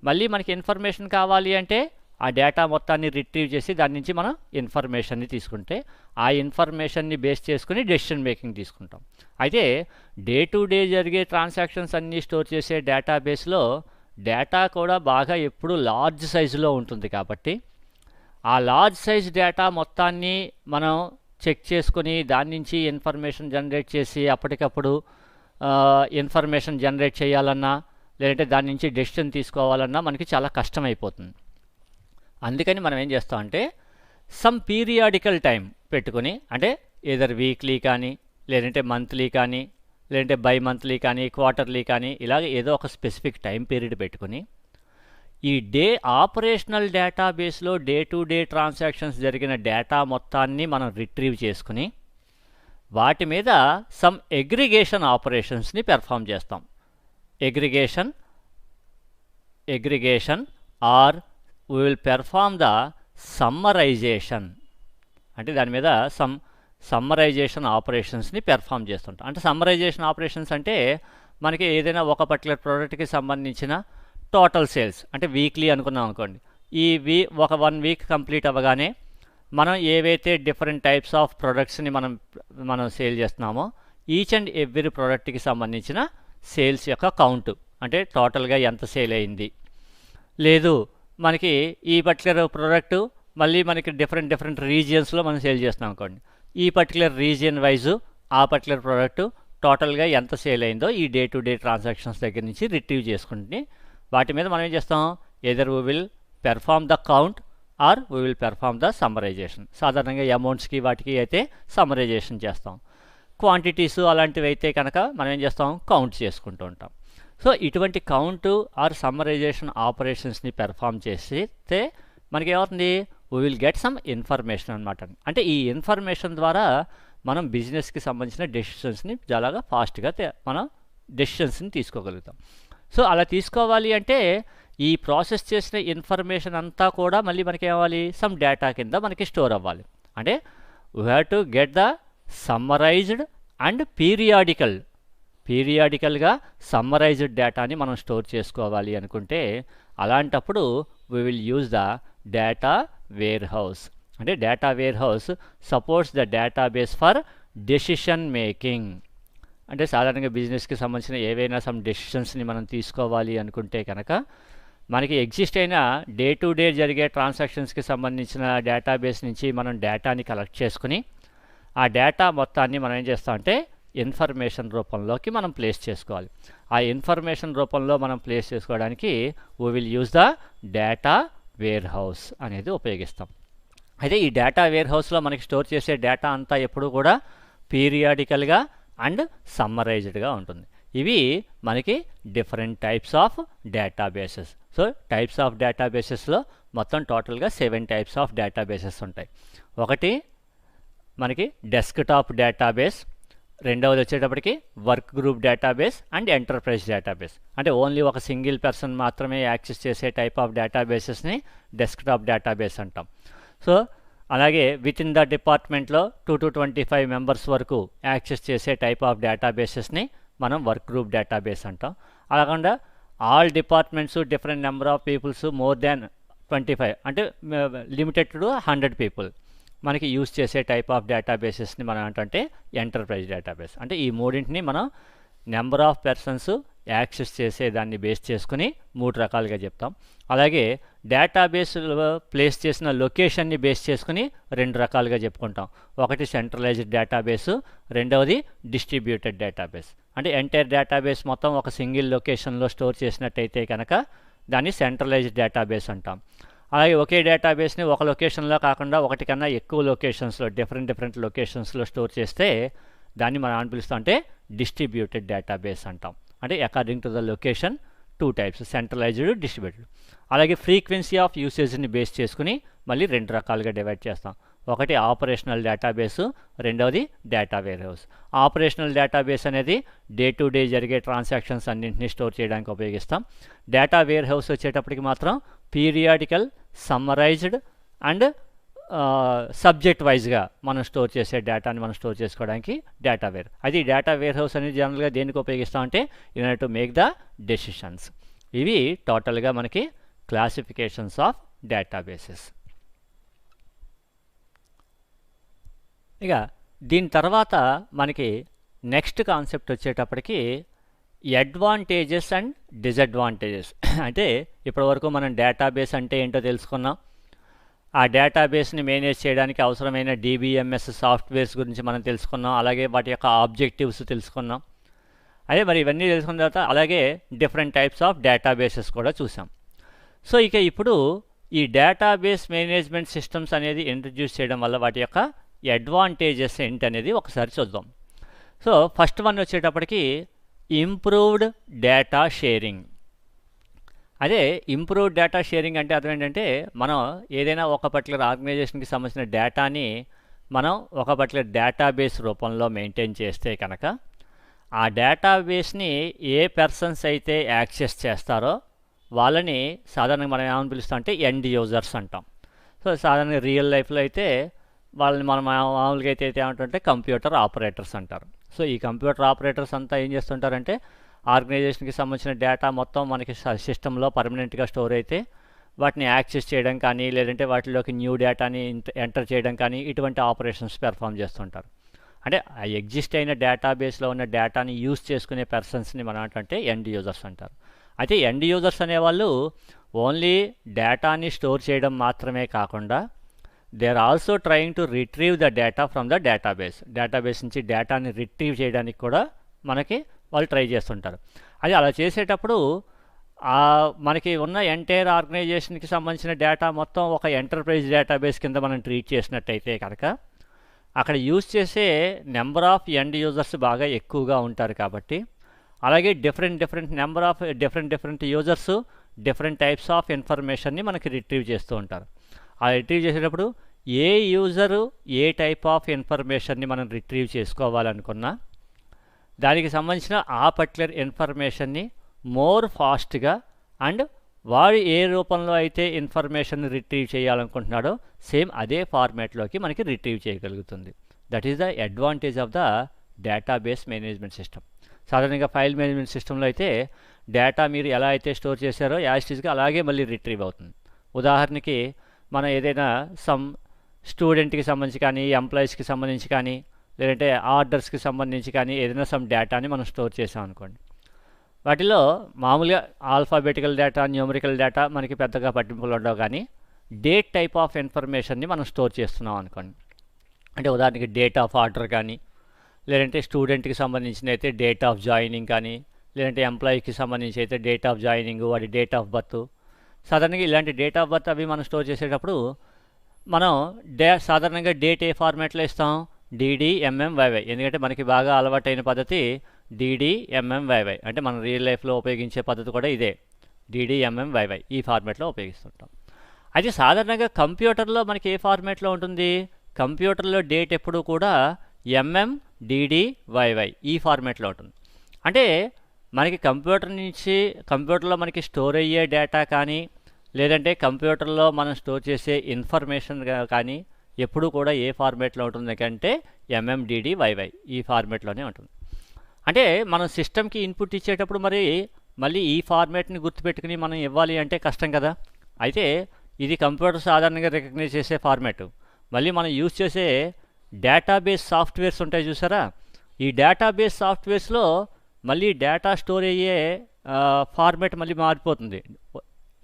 మళ్ళీ మనకి ఇన్ఫర్మేషన్ కావాలి అంటే ఆ డేటా మొత్తాన్ని రిట్రీవ్ చేసి దాని నుంచి మనం ఇన్ఫర్మేషన్ని తీసుకుంటే ఆ ఇన్ఫర్మేషన్ని బేస్ చేసుకుని డెసిషన్ మేకింగ్ తీసుకుంటాం. అయితే డే టు డే జరిగే ట్రాన్సాక్షన్స్ అన్నీ స్టోర్ చేసే డేటాబేస్లో డేటా కూడా బాగా ఎప్పుడు లార్జ్ సైజులో ఉంటుంది. కాబట్టి ఆ లార్జ్ సైజ్ డేటా మొత్తాన్ని మనం చెక్ చేసుకొని దాని నుంచి ఇన్ఫర్మేషన్ జనరేట్ చేసి అప్పటికప్పుడు ఇన్ఫర్మేషన్ జనరేట్ చేయాలన్నా లేదంటే దాని నుంచి డెసిషన్ తీసుకోవాలన్నా మనకి చాలా కష్టమైపోతుంది. అందుకని మనం ఏం చేస్తామంటే సమ్ పీరియాడికల్ టైం పెట్టుకుని అంటే ఏదర్ వీక్లీ కానీ లేదంటే మంత్లీ కానీ లేదంటే బై మంత్లీ కానీ క్వార్టర్లీ కానీ ఇలాగ ఏదో ఒక స్పెసిఫిక్ టైం పీరియడ్ పెట్టుకుని ఈ ఆపరేషనల్ డేటాబేస్లో డే టు డే ట్రాన్సాక్షన్స్ జరిగిన డేటా మొత్తాన్ని మనం రిట్రీవ్ చేసుకుని వాటి మీద సమ్ అగ్రిగేషన్ ఆపరేషన్స్ని పెర్ఫామ్ చేస్తాం. Aggregation or we will perform the summarisation. అంటే దాని మీద సమ్మరైజేషన్ ఆపరేషన్స్ని పెర్ఫామ్ చేస్తుంటాం. అంటే సమ్మరైజేషన్ ఆపరేషన్స్ అంటే మనకి ఏదైనా ఒక పర్టికులర్ ప్రోడక్ట్కి సంబంధించిన టోటల్ సేల్స్ అంటే వీక్లీ అనుకున్నాం అనుకోండి. ఈ ఒక 1 వీక్ కంప్లీట్ అవ్వగానే మనం ఏవైతే డిఫరెంట్ టైప్స్ ఆఫ్ ప్రొడక్ట్స్ని మనం సేల్ చేస్తున్నామో ఈచ్ అండ్ ఎవ్రీ ప్రోడక్ట్కి సంబంధించిన సేల్స్ యొక్క కౌంట్ అంటే టోటల్గా ఎంత సేల్ అయింది. లేదు మనకి ఈ పర్టికులర్ ప్రోడక్ట్ మళ్ళీ మనకి డిఫరెంట్ రీజియన్స్లో మనం సేల్ చేస్తున్నాం అనుకోండి. ఈ పర్టికులర్ రీజియన్ వైజు ఆ పర్టికులర్ ప్రోడక్ట్ టోటల్గా ఎంత సేల్ అయిందో ఈ డే టు డే ట్రాన్సాక్షన్స్ దగ్గర నుంచి రిట్రీవ్ చేసుకుంటే వాటి మీద మనం ఏం చేస్తాం? Either we will perform the count or we will perform the summarisation. సాధారణంగా అమౌంట్స్కి వాటికి అయితే సమ్మరైజేషన్ చేస్తాం. క్వాంటిటీస్ అలాంటివి అయితే కనుక మనం ఏం చేస్తాం? కౌంట్ చేసుకుంటూ ఉంటాం. సో ఇటువంటి కౌంటు ఆర్ సమ్మరైజేషన్ ఆపరేషన్స్ని పెర్ఫామ్ చేస్తే మనకి ఏమవుతుంది? We will get some information అనమాట. అంటే ఈ ఇన్ఫర్మేషన్ ద్వారా మనం బిజినెస్కి సంబంధించిన డెసిషన్స్ని చాలా ఫాస్ట్గా మనం డెసిషన్స్ని తీసుకోగలుగుతాం. సో అలా తీసుకోవాలి అంటే ఈ ప్రాసెస్ చేసిన ఇన్ఫర్మేషన్ అంతా కూడా మళ్ళీ మనకి ఏమవ్వాలి? సమ్ డేటా కింద మనకి స్టోర్ అవ్వాలి. అంటే we have to get the summarized and పీరియాడికల్గా సమ్మరైజ్డ్ డేటాని మనం స్టోర్ చేసుకోవాలి అనుకుంటే అలాంటప్పుడు we will use the data warehouse. అంటే data warehouse supports the database for decision making. అంటే సాధారణంగా బిజినెస్కి సంబంధించిన ఏవైనా సమ్ డెసిషన్స్ని మనం తీసుకోవాలి అనుకుంటే కనుక మనకి ఎగ్జిస్ట్ అయిన డే టు డే జరిగే ట్రాన్సాక్షన్స్కి సంబంధించిన డేటాబేస్ నుంచి మనం డేటాని కలెక్ట్ చేసుకుని ఆ డేటా మొత్తాన్ని మనం ఏం చేస్తామంటే ఇన్ఫర్మేషన్ రూపంలోకి మనం ప్లేస్ చేసుకోవాలి. ఆ ఇన్ఫర్మేషన్ రూపంలో మనం ప్లేస్ చేసుకోవడానికి we will use the data warehouse అనేది ఉపయోగిస్తాం. అయితే ఈ డేటా వేర్ హౌస్లో మనకి స్టోర్ చేసే డేటా అంతా ఎప్పుడు కూడా పీరియాడికల్గా అండ్ సమ్మరైజ్డ్గా ఉంటుంది. ఇవి మనకి different types of databases. So types of డేటాబేసెస్లో మొత్తం టోటల్గా 7 టైప్స్ ఆఫ్ డేటాబేసెస్ ఉంటాయి. ఒకటి మనకి డెస్క్టాప్ డేటాబేస్, రెండవది వచ్చేటప్పటికి work group database and enterprise database. అంటే ఓన్లీ ఒక సింగిల్ పర్సన్ మాత్రమే యాక్సెస్ చేసే టైప్ ఆఫ్ డేటాబేసెస్ని డెస్క్టాప్ డేటాబేస్ అంటాం. సో అలాగే విత్ ఇన్ ద డిపార్ట్మెంట్లో 2 to 25 మెంబర్స్ వరకు యాక్సెస్ చేసే టైప్ ఆఫ్ డేటాబేసెస్ని మనం వర్క్ గ్రూప్ డేటాబేస్ అంటాం. అలాగకుండా all departments different number of peoples more than 25 అంటే లిమిటెడ్ టు 100 పీపుల్ మనకి యూజ్ చేసే టైప్ ఆఫ్ డేటాబేసెస్ని మనం ఏంటంటే ఎంటర్ప్రైజ్ డేటాబేస్. అంటే ఈ మూడింటిని మనం నెంబర్ ఆఫ్ పర్సన్స్ యాక్సెస్ చేసే దాన్ని బేస్ చేసుకుని 3 రకాలుగా చెప్తాం. అలాగే డేటాబేస్ ప్లేస్ చేసిన లొకేషన్ని బేస్ చేసుకుని 2 రకాలుగా చెప్పుకుంటాం. ఒకటి సెంట్రలైజ్డ్ డేటాబేసు, రెండవది డిస్ట్రిబ్యూటెడ్ డేటాబేస్. అంటే ఎంటైర్ డేటాబేస్ మొత్తం ఒక సింగిల్ లొకేషన్లో స్టోర్ చేసినట్టయితే కనుక దాన్ని సెంట్రలైజ్డ్ డేటాబేస్ అంటాం. అలాగే ఒకే డేటాబేస్ని ఒక లొకేషన్లో కాకుండా ఒకటి కన్నా ఎక్కువ లొకేషన్స్లో డిఫరెంట్ లొకేషన్స్లో స్టోర్ చేస్తే దాన్ని మనం అని పిలుస్తాం అంటే డిస్ట్రిబ్యూటెడ్ డేటాబేస్ అంటాం. అంటే according to the location 2 types, centralised, distributed. అలాగే ఫ్రీక్వెన్సీ ఆఫ్ యూసేజ్ని బేస్ చేసుకుని మళ్ళీ 2 రకాలుగా డివైడ్ చేస్తాం. ఒకటి ఆపరేషనల్ డేటాబేసు, రెండవది data warehouse. Operational database అనేది డే టు డే జరిగే ట్రాన్సాక్షన్స్ అన్నింటినీ స్టోర్ చేయడానికి ఉపయోగిస్తాం. డేటా వేర్ హౌస్ వచ్చేటప్పటికి మాత్రం పీరియాడికల్, సమ్మరైజ్డ్ అండ్ సబ్జెక్ట్ వైజ్గా మనం స్టోర్ చేసే డేటాని మనం స్టోర్ చేసుకోవడానికి డేటా వేర్. అది డేటా వేర్ హౌస్ అనేది జనరల్గా దేనికి ఉపయోగిస్తాం అంటే in order to make the decisions. ఇవి టోటల్గా మనకి క్లాసిఫికేషన్స్ ఆఫ్ డేటాబేసెస్. ఇక దీని తర్వాత మనకి నెక్స్ట్ కాన్సెప్ట్ వచ్చేటప్పటికి అడ్వాంటేజెస్ అండ్ డిసడ్వాంటేజెస్. అంటే ఇప్పటివరకు మనం డేటాబేస్ అంటే ఏంటో తెలుసుకున్నాం. ఆ డేటాబేస్ని మేనేజ్ చేయడానికి అవసరమైన DBMS సాఫ్ట్వేర్స్ గురించి మనం తెలుసుకున్నాం. అలాగే వాటి యొక్క ఆబ్జెక్టివ్స్ తెలుసుకున్నాం. అదే మరి ఇవన్నీ తెలుసుకున్న తర్వాత అలాగే డిఫరెంట్ టైప్స్ ఆఫ్ డేటాబేసెస్ కూడా చూసాం. సో ఇక ఇప్పుడు ఈ డేటాబేస్ మేనేజ్మెంట్ సిస్టమ్స్ అనేది ఇంట్రడ్యూస్ చేయడం వల్ల వాటి యొక్క అడ్వాంటేజెస్ ఏంటనేది ఒకసారి చూద్దాం. సో ఫస్ట్ వన్ వచ్చేటప్పటికి ఇంప్రూవ్డ్ డేటా షేరింగ్. అదే ఇంప్రూవ్డ్ డేటా షేరింగ్ అంటే అర్థం ఏంటంటే మనం ఏదైనా ఒక పర్టికులర్ ఆర్గనైజేషన్కి సంబంధించిన డేటాని మనం ఒక పర్టికులర్ డేటాబేస్ రూపంలో మెయింటైన్ చేస్తే కనుక ఆ డేటాబేస్ని ఏ పర్సన్స్ అయితే యాక్సెస్ చేస్తారో వాళ్ళని సాధారణంగా మనం ఏమని పిలుస్తాం అంటే ఎండ్ యూజర్స్ అంటాం. సో సాధారణంగా రియల్ లైఫ్లో అయితే వాళ్ళని మనం మామూలుగా అయితే ఏమంటుంటే కంప్యూటర్ ఆపరేటర్స్ అంటారు. సో ఈ కంప్యూటర్ ఆపరేటర్స్ అంతా ఏం చేస్తుంటారంటే ఆర్గనైజేషన్కి సంబంధించిన డేటా మొత్తం మనకి సిస్టంలో పర్మనెంట్గా స్టోర్ అయితే వాటిని యాక్సెస్ చేయడం కానీ లేదంటే వాటిలోకి న్యూ డేటాని ఎంటర్ చేయడం కానీ ఇటువంటి ఆపరేషన్స్ పెర్ఫామ్ చేస్తుంటారు. అంటే ఆ ఎగ్జిస్ట్ అయిన డేటాబేస్లో ఉన్న డేటాని యూజ్ చేసుకునే పర్సన్స్ని మనం అంటే ఎండ్ యూజర్స్ అంటారు. అయితే ఎండ్ యూజర్స్ అనేవాళ్ళు ఓన్లీ డేటాని స్టోర్ చేయడం మాత్రమే కాకుండా they are also trying to retrieve the data from the database నుంచి డేటాని రిట్రీవ్ చేయడానికి కూడా మనకి వాళ్ళు ట్రై చేస్తుంటారు. అది అలా చేసేటప్పుడు మనకి ఉన్న ఎంటైర్ ఆర్గనైజేషన్కి సంబంధించిన డేటా మొత్తం ఒక ఎంటర్ప్రైజ్ డేటాబేస్ కింద మనం ట్రీట్ చేసినట్టయితే కనుక అక్కడ యూజ్ చేసే నెంబర్ ఆఫ్ ఎండ్ యూజర్స్ బాగా ఎక్కువగా ఉంటారు. కాబట్టి అలాగే different number of different users different types of ఇన్ఫర్మేషన్ని మనకి రిట్రీవ్ చేస్తూ ఉంటారు. ఆ రిట్రీవ్ చేసేటప్పుడు ఏ యూజరు ఏ టైప్ ఆఫ్ ఇన్ఫర్మేషన్ని మనం రిట్రీవ్ చేసుకోవాలనుకున్నా దానికి సంబంధించిన ఆ పర్టికులర్ ఇన్ఫర్మేషన్ని మోర్ ఫాస్ట్గా అండ్ వాడు ఏ రూపంలో అయితే ఇన్ఫర్మేషన్ రిట్రీవ్ చేయాలనుకుంటున్నాడో సేమ్ అదే ఫార్మాట్లోకి మనకి రిట్రీవ్ చేయగలుగుతుంది. That is the advantage of the database management system. సాధారణంగా ఫైల్ మేనేజ్మెంట్ సిస్టంలో అయితే డేటా మీరు ఎలా అయితే స్టోర్ చేశారో యాస్టీస్గా అలాగే మళ్ళీ రిట్రీవ్ అవుతుంది. ఉదాహరణకి మనం ఏదైనా సమ్ స్టూడెంట్కి సంబంధించి కానీ ఎంప్లాయీస్కి సంబంధించి కానీ లేదంటే ఆర్డర్స్కి సంబంధించి కానీ ఏదైనా సమ్ డేటాని మనం స్టోర్ చేసాం అనుకోండి. వాటిలో మామూలుగా ఆల్ఫాబెటికల్ డేటా, న్యూమరికల్ డేటా మనకి పెద్దగా పట్టింపులు ఉండవు. కానీ డేట్ టైప్ ఆఫ్ ఇన్ఫర్మేషన్ని మనం స్టోర్ చేస్తున్నాం అనుకోండి. అంటే ఉదాహరణకి డేట్ ఆఫ్ ఆర్డర్ కానీ లేదంటే స్టూడెంట్కి సంబంధించిన అయితే డేట్ ఆఫ్ జాయినింగ్ కానీ లేదంటే ఎంప్లాయీకి సంబంధించి అయితే డేట్ ఆఫ్ జాయినింగ్, వాడి డేట్ ఆఫ్ బర్త్. సాధారణంగా ఇలాంటి డేట్ ఆఫ్ బర్త్ అవి మనం స్టోర్ చేసేటప్పుడు మనం సాధారణంగా డేట్ ఏ ఫార్మాట్లో ఇస్తాం, DDMMYY. ఎందుకంటే మనకి బాగా అలవాటైన పద్ధతి DDMMYY. అంటే మనం రియల్ లైఫ్లో ఉపయోగించే పద్ధతి కూడా ఇదే, DDMMYY. ఈ ఫార్మాట్లో ఉపయోగిస్తుంటాం. అయితే సాధారణంగా కంప్యూటర్లో మనకి ఏ ఫార్మాట్లో ఉంటుంది, కంప్యూటర్లో డేట్ ఎప్పుడు కూడా MMDDYY ఈ ఫార్మాట్లో ఉంటుంది. అంటే మనకి కంప్యూటర్లో మనకి స్టోర్ అయ్యే డేటా కానీ లేదంటే కంప్యూటర్లో మనం స్టోర్ చేసే ఇన్ఫర్మేషన్ కానీ ఎప్పుడు కూడా ఏ ఫార్మాట్లో ఉంటుంది అంటే MMDDYY ఈ ఫార్మాట్లోనే ఉంటుంది. అంటే మనం సిస్టమ్కి ఇన్పుట్ ఇచ్చేటప్పుడు మరి మళ్ళీ ఈ ఫార్మాట్ని గుర్తుపెట్టుకుని మనం ఇవ్వాలి అంటే కష్టం కదా. అయితే ఇది కంప్యూటర్ సాధారణంగా రికగ్నైజ్ చేసే ఫార్మాట్. మళ్ళీ మనం యూజ్ చేసే డేటాబేస్ సాఫ్ట్వేర్స్ ఉంటాయి చూసారా, ఈ డేటాబేస్ సాఫ్ట్వేర్స్లో మళ్ళీ డేటా స్టోర్ అయ్యే ఫార్మాట్ మళ్ళీ మారిపోతుంది,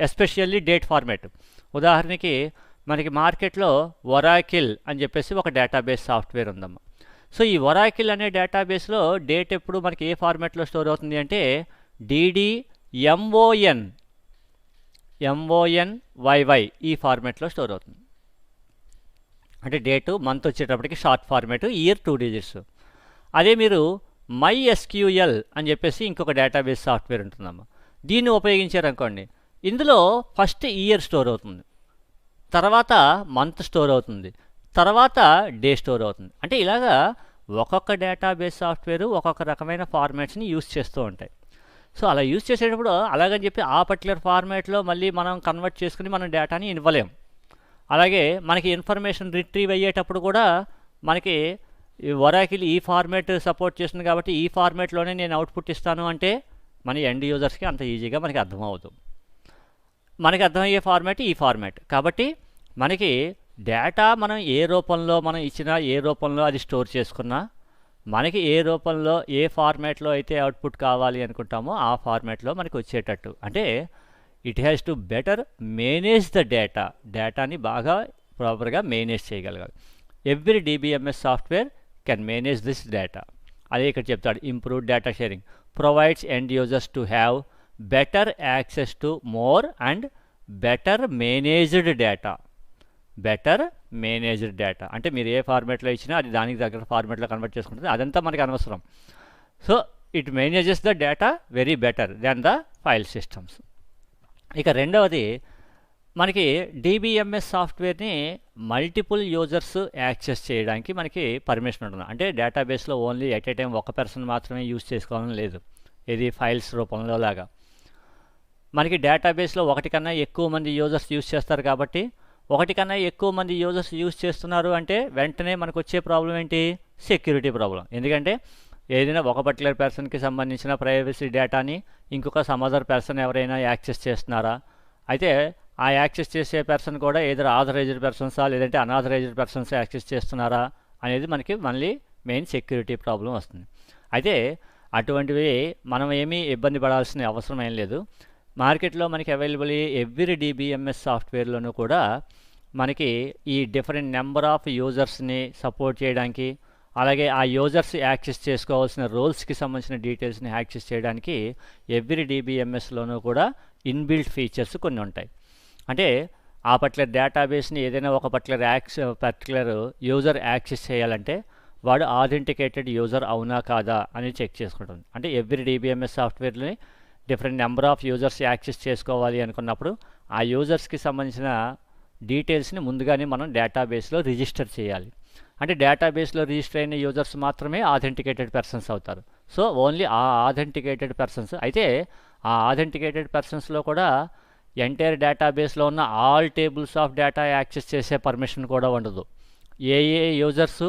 ఎస్పెషల్లీ డేట్ ఫార్మాట్. ఉదాహరణకి మనకి మార్కెట్లో ఒరాకిల్ అని చెప్పేసి ఒక డేటాబేస్ సాఫ్ట్వేర్ ఉందమ్మా. సో ఈ ఒరాకిల్ అనే డేటాబేస్లో డేట్ ఎప్పుడు మనకి ఏ ఫార్మాట్లో స్టోర్ అవుతుంది అంటే MONYY ఈ ఫార్మాట్లో స్టోర్ అవుతుంది. అంటే డేటు మంత్ వచ్చేటప్పటికి షార్ట్ ఫార్మాట్, ఇయర్ 2 డిజిట్స్. అదే మీరు MySQL అని చెప్పేసి ఇంకొక డేటాబేస్ సాఫ్ట్వేర్ ఉంటుందమ్మా, దీన్ని ఉపయోగించారనుకోండి, ఇందులో ఫస్ట్ ఇయర్ స్టోర్ అవుతుంది, తర్వాత మంత్ స్టోర్ అవుతుంది, తర్వాత డే స్టోర్ అవుతుంది. అంటే ఇలాగా ఒక్కొక్క డేటాబేస్ సాఫ్ట్వేర్ ఒక్కొక్క రకమైన ఫార్మాట్స్ని యూజ్ చేస్తూ ఉంటాయి. సో అలా యూజ్ చేసేటప్పుడు అలాగని చెప్పి ఆ పర్టికులర్ ఫార్మాట్లో మళ్ళీ మనం కన్వర్ట్ చేసుకుని మనం డేటాని ఇవ్వలేం. అలాగే మనకి ఇన్ఫర్మేషన్ రిట్రీవ్ అయ్యేటప్పుడు కూడా మనకి ఒరాకిల్ ఈ ఫార్మాట్ సపోర్ట్ చేస్తుంది కాబట్టి ఈ ఫార్మాట్లోనే నేను అవుట్పుట్ ఇస్తాను అంటే మన ఎండ్ యూజర్స్కి అంత ఈజీగా మనకి అర్థమవుతుంది. మనకి అర్థమయ్యే ఫార్మాట్ ఈ ఫార్మాట్ కాబట్టి మనకి డేటా మనం ఏ రూపంలో మనం ఇచ్చినా, ఏ రూపంలో అది స్టోర్ చేసుకున్నా, మనకి ఏ రూపంలో ఏ ఫార్మాట్లో అయితే అవుట్పుట్ కావాలి అనుకుంటామో ఆ ఫార్మాట్లో మనకి వచ్చేటట్టు, అంటే it has to better manage the డేటాని బాగా ప్రాపర్గా మేనేజ్ చేయగలగాలి. Every DBMS software can manage this data. అదే ఇక్కడ చెప్తాడు, improve data sharing provides end users to have better access to more and better managed data. అంటే మీరు ఏ ఫార్మాట్లో ఇచ్చినా అది దానికి దగ్గర ఫార్మాట్లో కన్వర్ట్ చేసుకుంటుంది, అదంతా మనకి అనవసరం. So it manages the data very better than the file systems. ఇక రెండవది, మనకి DBMS సాఫ్ట్వేర్ని మల్టిపుల్ యూజర్స్ యాక్సెస్ చేయడానికి మనకి పర్మిషన్ ఉంటుంది. అంటే డేటాబేస్లో ఓన్లీ ఎట్ ఏ టైం ఒక పర్సన్ మాత్రమే యూజ్ చేసుకోవాలని లేదు, ఇది ఫైల్స్ రూపంలో లాగా. మనకి డేటాబేస్లో ఒకటి కన్నా ఎక్కువ మంది యూజర్స్ యూజ్ చేస్తారు కాబట్టి, ఒకటి కన్నా ఎక్కువ మంది యూజర్స్ యూజ్ చేస్తున్నారు అంటే వెంటనే మనకు వచ్చే ప్రాబ్లం ఏంటి, సెక్యూరిటీ ప్రాబ్లం. ఎందుకంటే ఏదైనా ఒక పర్టికులర్ పర్సన్కి సంబంధించిన ప్రైవసీ డేటాని ఇంకొక సమ్ అదర్ పర్సన్ ఎవరైనా యాక్సెస్ చేస్తున్నారా, అయితే ఆ యాక్సెస్ చేసే పర్సన్ కూడా ఏదైనా ఆథరైజ్డ్ పర్సన్సా లేదంటే అన్ఆథరైజ్డ్ పర్సన్స్ యాక్సెస్ చేస్తున్నారా అనేది మనకి మళ్ళీ మెయిన్ సెక్యూరిటీ ప్రాబ్లం వస్తుంది. అయితే అటువంటివి మనం ఏమీ ఇబ్బంది పడాల్సిన అవసరం ఏం లేదు. మార్కెట్లో మనకి అవైలబుల్ ఎవ్రీ DBMS సాఫ్ట్వేర్లోనూ కూడా మనకి ఈ డిఫరెంట్ నెంబర్ ఆఫ్ యూజర్స్ని సపోర్ట్ చేయడానికి, అలాగే ఆ యూజర్స్ యాక్సెస్ చేసుకోవాల్సిన రోల్స్కి సంబంధించిన డీటెయిల్స్ని యాక్సెస్ చేయడానికి ఎవ్రీ DBMSలోనూ కూడా ఇన్బిల్ట్ ఫీచర్స్ కొన్ని ఉంటాయి. అంటే ఆ పర్టికులర్ డేటాబేస్ని ఏదైనా ఒక పర్టికులర్ యూజర్ యాక్సెస్ చేయాలంటే వాడు ఆథెంటికేటెడ్ యూజర్ అవునా కాదా అని చెక్ చేసుకుంటుంది. అంటే ఎవ్రీ DBMS సాఫ్ట్వేర్ని different number of users access చేసుకోవాలి అనుకున్నప్పుడు ఆ యూజర్స్కి సంబంధించిన డీటెయిల్స్ని ముందుగానే మనం డేటాబేస్లో రిజిస్టర్ చేయాలి. అంటే డేటాబేస్లో రిజిస్టర్ అయిన యూజర్స్ మాత్రమే ఆథెంటికేటెడ్ పర్సన్స్ అవుతారు. సో ఓన్లీ ఆ ఆథెంటికేటెడ్ పర్సన్స్. అయితే ఆ ఆథెంటికేటెడ్ పర్సన్స్లో కూడా ఎంటైర్ డేటాబేస్లో ఉన్న all tables of data access చేసే పర్మిషన్ కూడా ఉండదు. ఏ యూజర్స్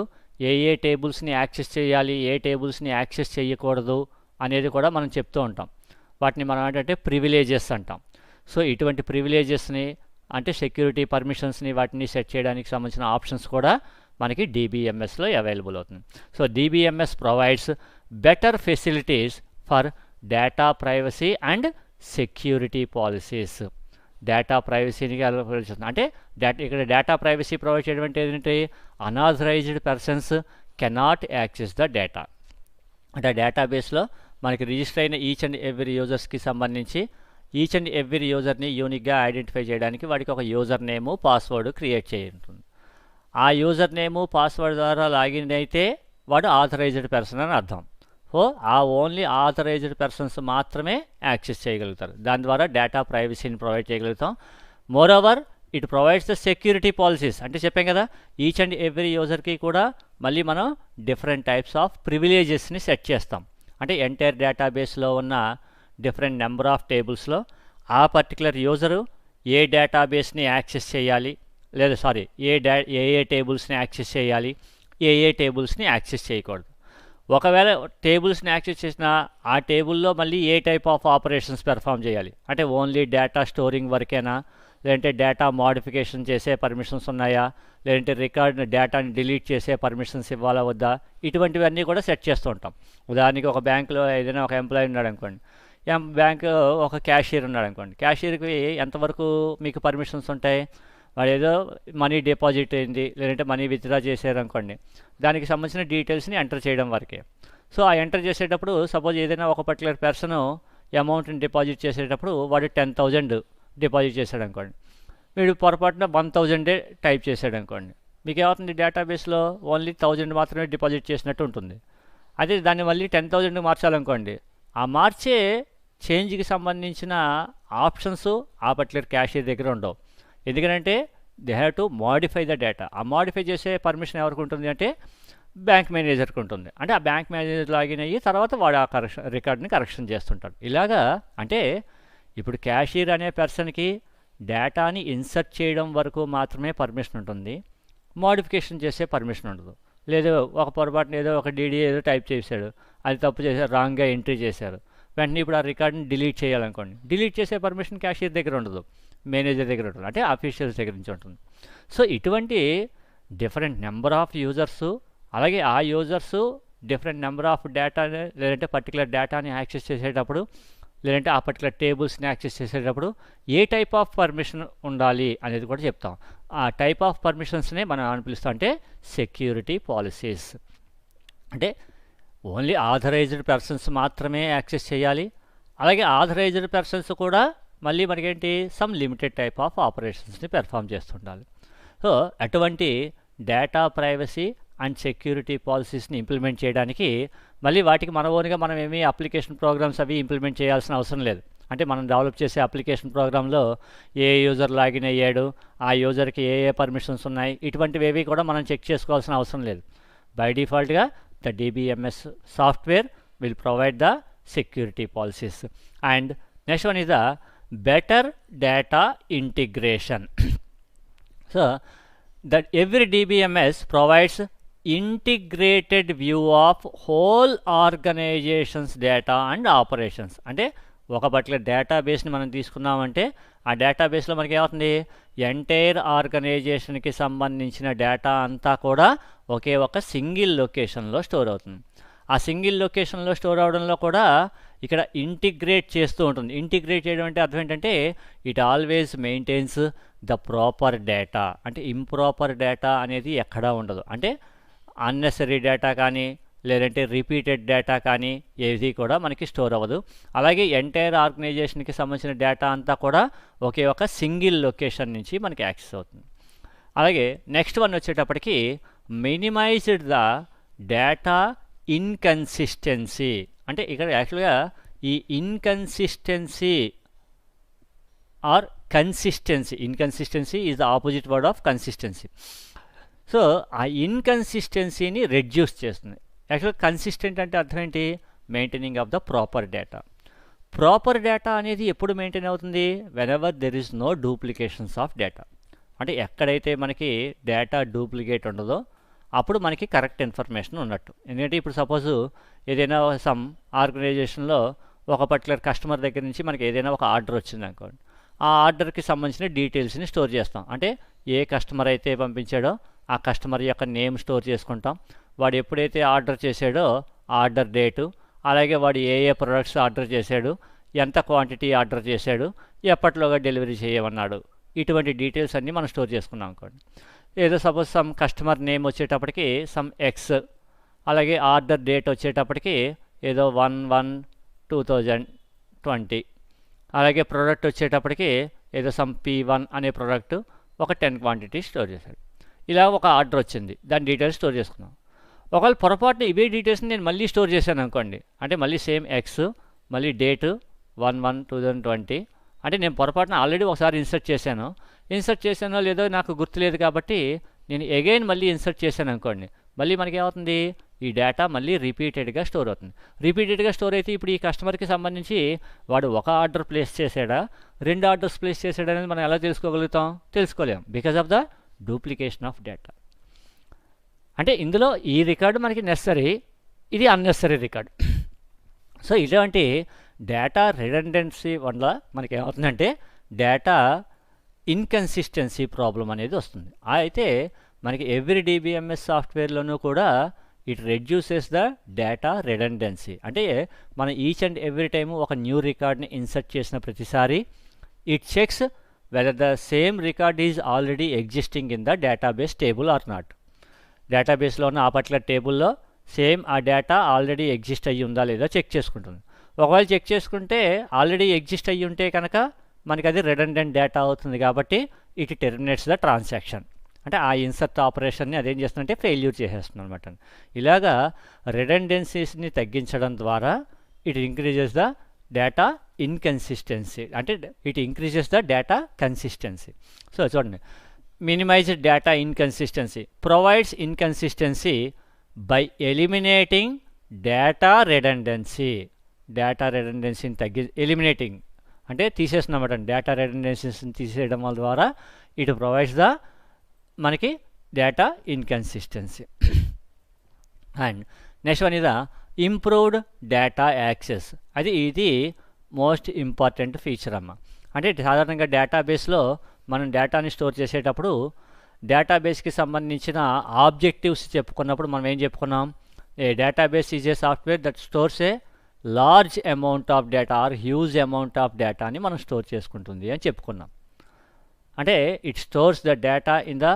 ఏ టేబుల్స్ని యాక్సెస్ చేయాలి, ఏ టేబుల్స్ని యాక్సెస్ చేయకూడదు అనేది కూడా మనం చెప్తూ ఉంటాం. వాటిని మనం ఏంటంటే ప్రివిలేజెస్ అంటాం. సో ఇటువంటి ప్రివిలేజెస్ని అంటే సెక్యూరిటీ పర్మిషన్స్ని వాటిని సెట్ చేయడానికి సంబంధించిన ఆప్షన్స్ కూడా మనకి DBMSలో అవైలబుల్ అవుతుంది. So DBMS provides better facilities for data privacy and security policies. Data ప్రైవసీని అంటే ఇక్కడ డేటా ప్రైవసీ ప్రొవైడ్ చేయడం అంటే ఏంటంటే unauthorized persons cannot access the data. అంటే డేటాబేస్లో మనకి రిజిస్టర్ అయిన ఈచ్ అండ్ ఎవ్రీ యూజర్స్కి సంబంధించి ఈచ్ అండ్ ఎవ్రీ యూజర్ని యూనిక్గా ఐడెంటిఫై చేయడానికి వాడికి ఒక యూజర్ నేము పాస్వర్డ్ క్రియేట్ చేయ ఉంటుంది. ఆ యూజర్ నేము పాస్వర్డ్ ద్వారా లాగిన్ అయితే వాడు ఆథరైజ్డ్ పర్సన్ అని అర్థం. సో ఆ ఓన్లీ ఆథరైజ్డ్ పర్సన్స్ మాత్రమే యాక్సెస్ చేయగలుగుతారు. దాని ద్వారా డేటా ప్రైవసీని ప్రొవైడ్ చేయగలుగుతాం. Moreover it provides the security policies. అంటే చెప్పాం కదా, ఈచ్ అండ్ ఎవ్రీ యూజర్కి కూడా మళ్ళీ మనం డిఫరెంట్ టైప్స్ ఆఫ్ ప్రివిలేజెస్ని సెట్ చేస్తాం. అంటే ఎంటైర్ డేటాబేస్లో ఉన్న డిఫరెంట్ నెంబర్ ఆఫ్ టేబుల్స్లో ఆ పర్టికులర్ యూజరు ఏ డేటాబేస్ని యాక్సెస్ చేయాలి, లేదా ఏ టేబుల్స్ని యాక్సెస్ చేయాలి, ఏ టేబుల్స్ని యాక్సెస్ చేయకూడదు. ఒకవేళ టేబుల్స్ని యాక్సెస్ చేసినా ఆ టేబుల్లో మళ్ళీ ఏ టైప్ ఆఫ్ ఆపరేషన్స్ పెర్ఫామ్ చేయాలి, అంటే ఓన్లీ డేటా స్టోరింగ్ వరకేనా, లేదంటే డేటా మోడిఫికేషన్ చేసే పర్మిషన్స్ ఉన్నాయా, లేదంటే రికార్డ్ డేటాని డిలీట్ చేసే పర్మిషన్స్ ఇవ్వాలా వద్దా, ఇటువంటివన్నీ కూడా సెట్ చేస్తూ ఉంటాం. ఉదాహరణకి ఒక బ్యాంకులో ఏదైనా ఒక ఎంప్లాయీ ఉన్నాడు అనుకోండి, బ్యాంకు ఒక క్యాషియర్ ఉన్నాడు అనుకోండి, క్యాషియర్కి ఎంతవరకు మీకు పర్మిషన్స్ ఉంటాయి, వాడు ఏదో మనీ డిపాజిట్ అయింది లేదంటే మనీ విత్డ్రా చేశారు అనుకోండి, దానికి సంబంధించిన డీటెయిల్స్ని ఎంటర్ చేయడం వరకే. సో ఆ ఎంటర్ చేసేటప్పుడు సపోజ్ ఏదైనా ఒక పర్టికులర్ పర్సన్ అమౌంట్ని డిపాజిట్ చేసేటప్పుడు వాడు 10,000 డిపాజిట్ చేశాడు అనుకోండి, వీడు పొరపాటున 1,000 టైప్ చేశాడు అనుకోండి, మీకు ఏమవుతుంది, డేటాబేస్లో ఓన్లీ 1,000 మాత్రమే డిపాజిట్ చేసినట్టు ఉంటుంది. అదే దాన్ని మళ్ళీ 10,000 మార్చాలనుకోండి, ఆ మార్చే చేంజ్కి సంబంధించిన ఆప్షన్స్ ఆ పర్టికులర్ క్యాషియర్ దగ్గర ఉండవు. ఎందుకంటే they have to modify the data. ఆ మోడిఫై చేసే పర్మిషన్ ఎవరికి ఉంటుంది అంటే బ్యాంక్ మేనేజర్కి ఉంటుంది. అంటే ఆ బ్యాంక్ మేనేజర్ లాగిన్ అయ్యి తర్వాత వాడు ఆ రికార్డ్ని కరెక్షన్ చేస్తుంటాడు. ఇలాగా అంటే ఇప్పుడు క్యాషియర్ అనే పర్సన్కి డేటాని ఇన్సర్ట్ చేయడం వరకు మాత్రమే పర్మిషన్ ఉంటుంది, మోడిఫికేషన్ చేసే పర్మిషన్ ఉండదు. లేదు ఒక పొరపాటున ఏదో ఒక డీడీ ఏదో టైప్ చేశాడు, అది తప్పు చేశారు, రాంగ్గా ఎంట్రీ చేశారు, వెంటనే ఇప్పుడు ఆ రికార్డ్ని డిలీట్ చేయాలనుకోండి, డిలీట్ చేసే పర్మిషన్ క్యాషియర్ దగ్గర ఉండదు, మేనేజర్ దగ్గర ఉంటుంది, అంటే ఆఫీషియల్స్ దగ్గర నుంచి ఉంటుంది. సో ఇటువంటి డిఫరెంట్ నెంబర్ ఆఫ్ యూజర్సు, అలాగే ఆ యూజర్సు డిఫరెంట్ నెంబర్ ఆఫ్ డేటాని లేదంటే పర్టికులర్ డేటాని యాక్సెస్ చేసేటప్పుడు లేదంటే ఆ పర్టికులర్ టేబుల్స్ని యాక్సెస్ చేసేటప్పుడు ఏ టైప్ ఆఫ్ పర్మిషన్ ఉండాలి అనేది కూడా చెప్తాం. ఆ టైప్ ఆఫ్ పర్మిషన్స్నే మనం అని పిలుస్తాం అంటే సెక్యూరిటీ పాలసీస్. అంటే ఓన్లీ ఆథరైజ్డ్ పర్సన్స్ మాత్రమే యాక్సెస్ చేయాలి, అలాగే ఆథరైజ్డ్ పర్సన్స్ కూడా మళ్ళీ మనకేంటి సమ్ లిమిటెడ్ టైప్ ఆఫ్ ఆపరేషన్స్ని పెర్ఫామ్ చేస్తుండాలి. సో అటువంటి డేటా ప్రైవసీ అండ్ సెక్యూరిటీ పాలసీస్ని ఇంప్లిమెంట్ చేయడానికి మళ్ళీ వాటికి మన ఓన్గా మనం ఏమీ అప్లికేషన్ ప్రోగ్రామ్స్ అవి ఇంప్లిమెంట్ చేయాల్సిన అవసరం లేదు. అంటే మనం డెవలప్ చేసే అప్లికేషన్ ప్రోగ్రాంలో ఏ యూజర్ లాగిన్ అయ్యాడు, ఆ యూజర్కి ఏ ఏ పర్మిషన్స్ ఉన్నాయి, ఇటువంటివి కూడా మనం చెక్ చేసుకోవాల్సిన అవసరం లేదు. బై డిఫాల్ట్గా the DBMS software will provide the security policies. And next one is the better data integration. So that every DBMS provides integrated view of whole organizations data and operations. అంటే ఒక particular డేటాబేస్ని మనం తీసుకున్నామంటే ఆ డేటాబేస్లో మనకి ఏమవుతుంది, entire ఆర్గనైజేషన్కి సంబంధించిన data అంతా కూడా ఒకే ఒక సింగిల్ లొకేషన్లో స్టోర్ అవుతుంది. ఆ సింగిల్ లొకేషన్లో స్టోర్ అవడంలో కూడా ఇక్కడ ఇంటిగ్రేట్ చేస్తూ ఉంటుంది. ఇంటిగ్రేట్ చేయడం అంటే అర్థం ఏంటంటే it always maintains the proper data. అంటే ఇంప్రాపర్ డేటా అనేది ఎక్కడా ఉండదు. అంటే అన్నెసరీ డేటా కానీ లేదంటే రిపీటెడ్ డేటా కానీ ఏది కూడా మనకి స్టోర్ అవ్వదు. అలాగే ఎంటైర్ ఆర్గనైజేషన్కి సంబంధించిన డేటా అంతా కూడా ఒకే ఒక సింగిల్ లొకేషన్ నుంచి మనకి యాక్సెస్ అవుతుంది. అలాగే నెక్స్ట్ వన్ వచ్చేటప్పటికి మినిమైజ్డ్ ద డేటా ఇన్కన్సిస్టెన్సీ. అంటే ఇక్కడ యాక్చువల్గా ఈ inconsistency or consistency, inconsistency is the opposite word of consistency. So ఆ ఇన్కన్సిస్టెన్సీని రెడ్యూస్ చేస్తుంది. యాక్చువల్గా కన్సిస్టెంట్ అంటే అర్థం ఏంటి, maintaining of the proper data. Proper data అనేది ఎప్పుడు మెయింటైన్ అవుతుంది, whenever there is no duplications of data. అంటే ఎక్కడైతే మనకి డేటా డూప్లికేట్ ఉండదో అప్పుడు మనకి కరెక్ట్ ఇన్ఫర్మేషన్ ఉన్నట్టు. ఎందుకంటే ఇప్పుడు సపోజు ఏదైనా సమ్ ఆర్గనైజేషన్లో ఒక పర్టికులర్ కస్టమర్ దగ్గర నుంచి మనకి ఏదైనా ఒక ఆర్డర్ వచ్చింది అనుకోండి, ఆ ఆర్డర్కి సంబంధించిన డీటెయిల్స్ని స్టోర్ చేస్తాం. అంటే ఏ కస్టమర్ అయితే పంపించాడో ఆ కస్టమర్ యొక్క నేమ్ స్టోర్ చేసుకుంటాం, వాడు ఎప్పుడైతే ఆర్డర్ చేశాడో ఆర్డర్ డేటు, అలాగే వాడు ఏ ఏ ప్రొడక్ట్స్ ఆర్డర్ చేశాడు, ఎంత క్వాంటిటీ ఆర్డర్ చేశాడు, ఎప్పటిలోగా డెలివరీ చేయమన్నాడు, ఇటువంటి డీటెయిల్స్ అన్నీ మనం స్టోర్ చేసుకున్నాం అనుకోండి. ఏదో సపోజ్ సమ్ కస్టమర్ నేమ్ వచ్చేటప్పటికి సమ్ ఎక్స్, అలాగే ఆర్డర్ డేట్ వచ్చేటప్పటికి ఏదో 1/1/2020, అలాగే ప్రోడక్ట్ వచ్చేటప్పటికి ఏదో సమ్ P1 అనే ప్రోడక్ట్ ఒక 10 క్వాంటిటీ స్టోర్ చేశాడు. ఇలా ఒక ఆర్డర్ వచ్చింది, దాని డీటెయిల్స్ స్టోర్ చేసుకున్నాం. ఒకవేళ పొరపాటున ఇవే డీటెయిల్స్ని నేను మళ్ళీ స్టోర్ చేశాను అనుకోండి, అంటే మళ్ళీ సేమ్ ఎక్స్, మళ్ళీ డేటు 1/1/2020, అంటే నేను పొరపాటున ఆల్రెడీ ఒకసారి ఇన్సర్ట్ చేశానో లేదో నాకు గుర్తులేదు కాబట్టి నేను అగైన్ మళ్ళీ ఇన్సర్ట్ చేశాను అనుకోండి, మళ్ళీ మనకి ఏమవుతుంది, ఈ డేటా మళ్ళీ రిపీటెడ్గా స్టోర్ అవుతుంది. రిపీటెడ్గా స్టోర్ అయితే ఇప్పుడు ఈ కస్టమర్కి సంబంధించి వాడు ఒక ఆర్డర్ ప్లేస్ చేశాడా, 2 ఆర్డర్స్ ప్లేస్ చేశాడా అనేది మనం ఎలా తెలుసుకోగలుగుతాం, తెలుసుకోలేం, because of the duplication of data. అంటే ఇందులో ఈ రికార్డు మనకి నెసరీ, ఇది అన్నెసరీ రికార్డ్. సో ఇటువంటి డేటా రిడెండెన్సీ వల్ల మనకి ఏమవుతుందంటే డేటా ఇన్కన్సిస్టెన్సీ ప్రాబ్లం అనేది వస్తుంది. అయితే మనకి ఎవ్రీ డిబిఎంఎస్ సాఫ్ట్వేర్లోనూ కూడా it reduces the data redundancy. అంటే మనం ఈచ్ అండ్ ఎవ్రీ టైము ఒక న్యూ రికార్డ్ని ఇన్సర్ట్ చేసిన ప్రతిసారి it checks whether the same record is already existing in the database table or not. డేటాబేస్లో ఉన్న ఆ పర్టికులర్ టేబుల్లో సేమ్ ఆ డేటా ఆల్రెడీ ఎగ్జిస్ట్ అయ్యి ఉందా లేదా చెక్ చేసుకుంటుంది. ఒకవేళ చెక్ చేసుకుంటే ఆల్రెడీ ఎగ్జిస్ట్ అయ్యి ఉంటే కనుక మనకి అది రిడెండెంట్ డేటా అవుతుంది, కాబట్టి ఇట్ టెర్మినేట్స్ ద ట్రాన్సాక్షన్. అంటే ఆ ఇన్సర్ట్ ఆపరేషన్ని అదేం చేస్తుందంటే ఫెయిల్యూర్ చేసేస్తుంది అనమాట. ఇలాగా రిడెండెన్సీస్ని తగ్గించడం ద్వారా it increases the data inconsistency, అంటే it increases the data consistency. So చూడండి, minimized data inconsistency provides inconsistency by eliminating data redundancy. Data రిడెండెన్సీని ఎలిమినేటింగ్ అంటే తీసేస్తున్నమాట. డేటా రిడెండెన్సీని తీసేయడం వల్ల ద్వారా ఇట్ ప్రొవైడ్స్ ద మనకి data inconsistency. And next one ఇదా ఇంప్రూవ్డ్ డేటా యాక్సెస్. ఇది మోస్ట్ ఇంపార్టెంట్ ఫీచర్ అమ్మ. అంటే సాధారణంగా డేటాబేస్లో మనం డేటాని స్టోర్ చేసేటప్పుడు డేటాబేస్కి సంబంధించిన ఆబ్జెక్టివ్స్ చెప్పుకున్నప్పుడు మనం ఏం చెప్పుకున్నాం? A database is a software that stores a large amount of data or huge amount of డేటాని మనం స్టోర్ చేసుకుంటుంది అని చెప్పుకున్నాం. అంటే it stores the data in the